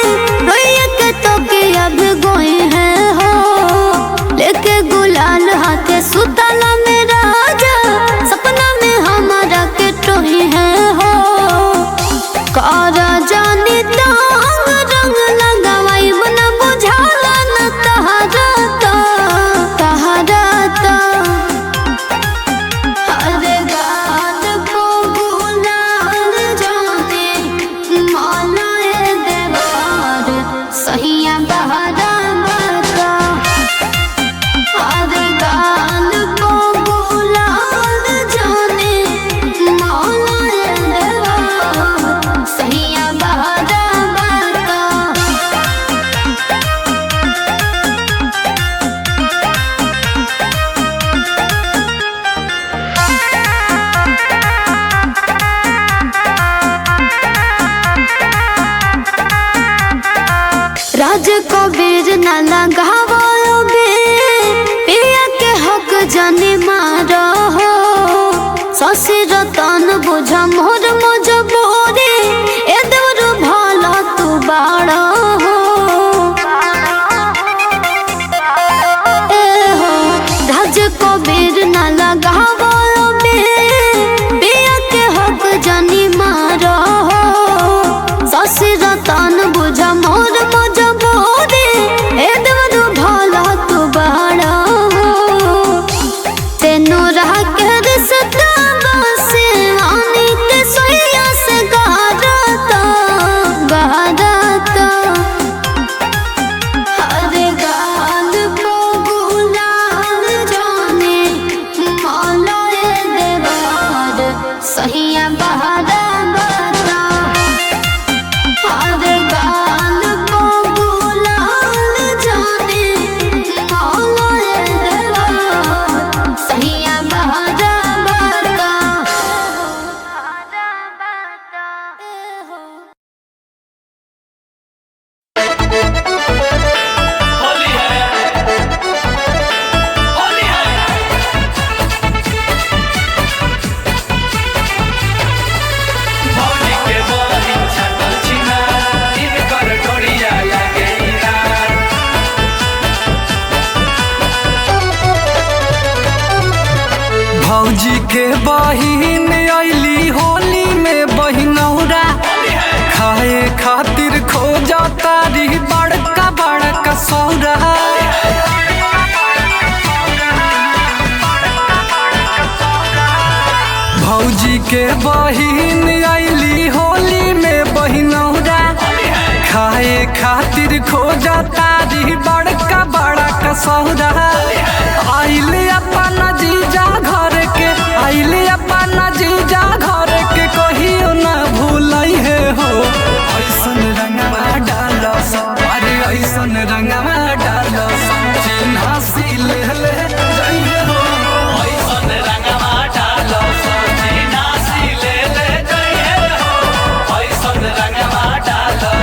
रोइया के तकिया में गोई है हो। लेके गुलाल हाथे सुतला में राजा, सपना में हमारा के टोही है हो। कारा जानी तांग रंग लगावाई बना बुझाला न तहरा ता, तहरा ता। हरे गाल को गुलाल जाने मालाए देवार, सहिया बहारा बता। हरे गाल को गुलाल जाने मालाए देवार, सहिया बहारा बता। राज कबीर न लगावो बे, पिया के हक जाने मारो हो। शशि रतन बुझा मोर मजबूरी, ए देवरु भला तू बाड़ा हो। ए हो राज कबीर न लगावो बे, पिया के हक जाने मारो हो। शशि रतन बुझा मोर मजबूरी, ए देवरु भला तू बाड़ा हो। तेनो रह के रिश्ता बसे आने के सोया से गारता, गारता। हरे गाल को गुलाल जाने मालाए देवार, सहिया बहारा बता। हरे गाल को गुलाल जाने मालाए देवार, सहिया बहारा बता। होली है बहिन अइली होली में बहिनौरा खाए खातिर खोजा तारी बड़का बड़का सौरा। भौजी के बहिन अइली होली में बहिनौरा खाए खातिर खोजा तारी बड़का बड़का सौरा। आइले अपन जीजा घर के, आइले अपन जीजा घर के कहियो ना भूलई है हो। ऐसन रंगवा डालो अरे ऐसन रंगवा डालो चिन्हा सी ले ले जाइए हो। ऐसन रंगवा डालो चिन्हा सी ले ले जाइए हो। ऐसन रंगवा डालो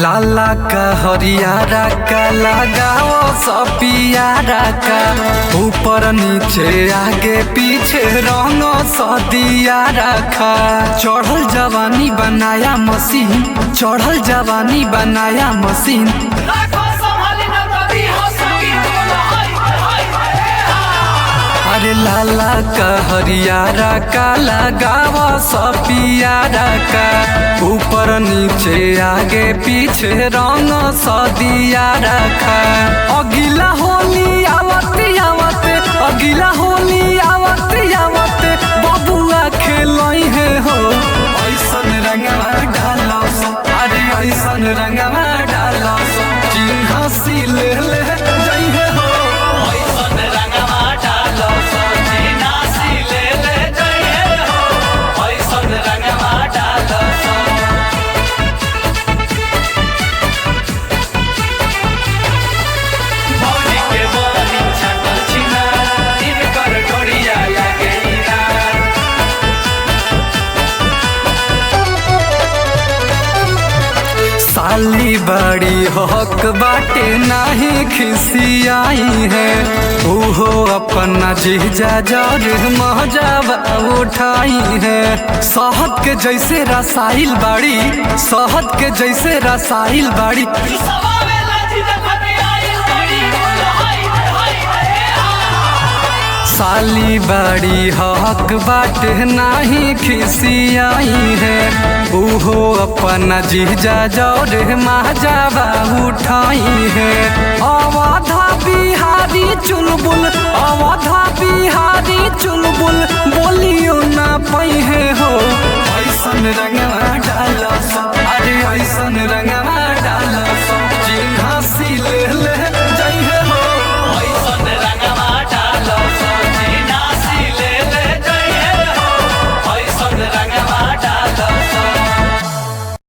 लाला का हरियारा का लगाओ सपियारा का ऊपर नीचे आगे पीछे रंग सदिया रखा। चढ़ल जवानी बनाया मशीन, चढ़ल जवानी बनाया मशीन। अरे लाला का हरियारा का लगावा सपियारा का ऊपर नीचे आगे पीछे रंग सदिया रखा। अगिला होली आवत आवत, अगिला होली आवत आवत बबुआ खेलई है हो। ऐसन रंगवा डालो अरे ऐसन रंगवा डालो चिन्हा सी ले ले जाइए हो। ऐसन रंगवा डालो चिन्हा सी ले ले जाइए हो। ऐसन रंगवा डालो भौजी के बहिन छटल छिना इनकर डोरिया लागे साली बड़ी हक बाटे नाही खिसियाई है। ओहो अपना जीजा जर मजावा उठाई है। शहद के जैसे रसाइल बाड़ी, शहद के जैसे रसाइल बाड़ी। साली बड़ी हक बाटे नाही खिसियाई है। ओहो अपना जीजा जौरे माजावा उठाई है। अवधा बिहारी चुलबुल, अवधा बिहारी चुलबुल बोलियो ना पई है हो। ऐसन रंगवा डालो अरे ऐसन रंगवा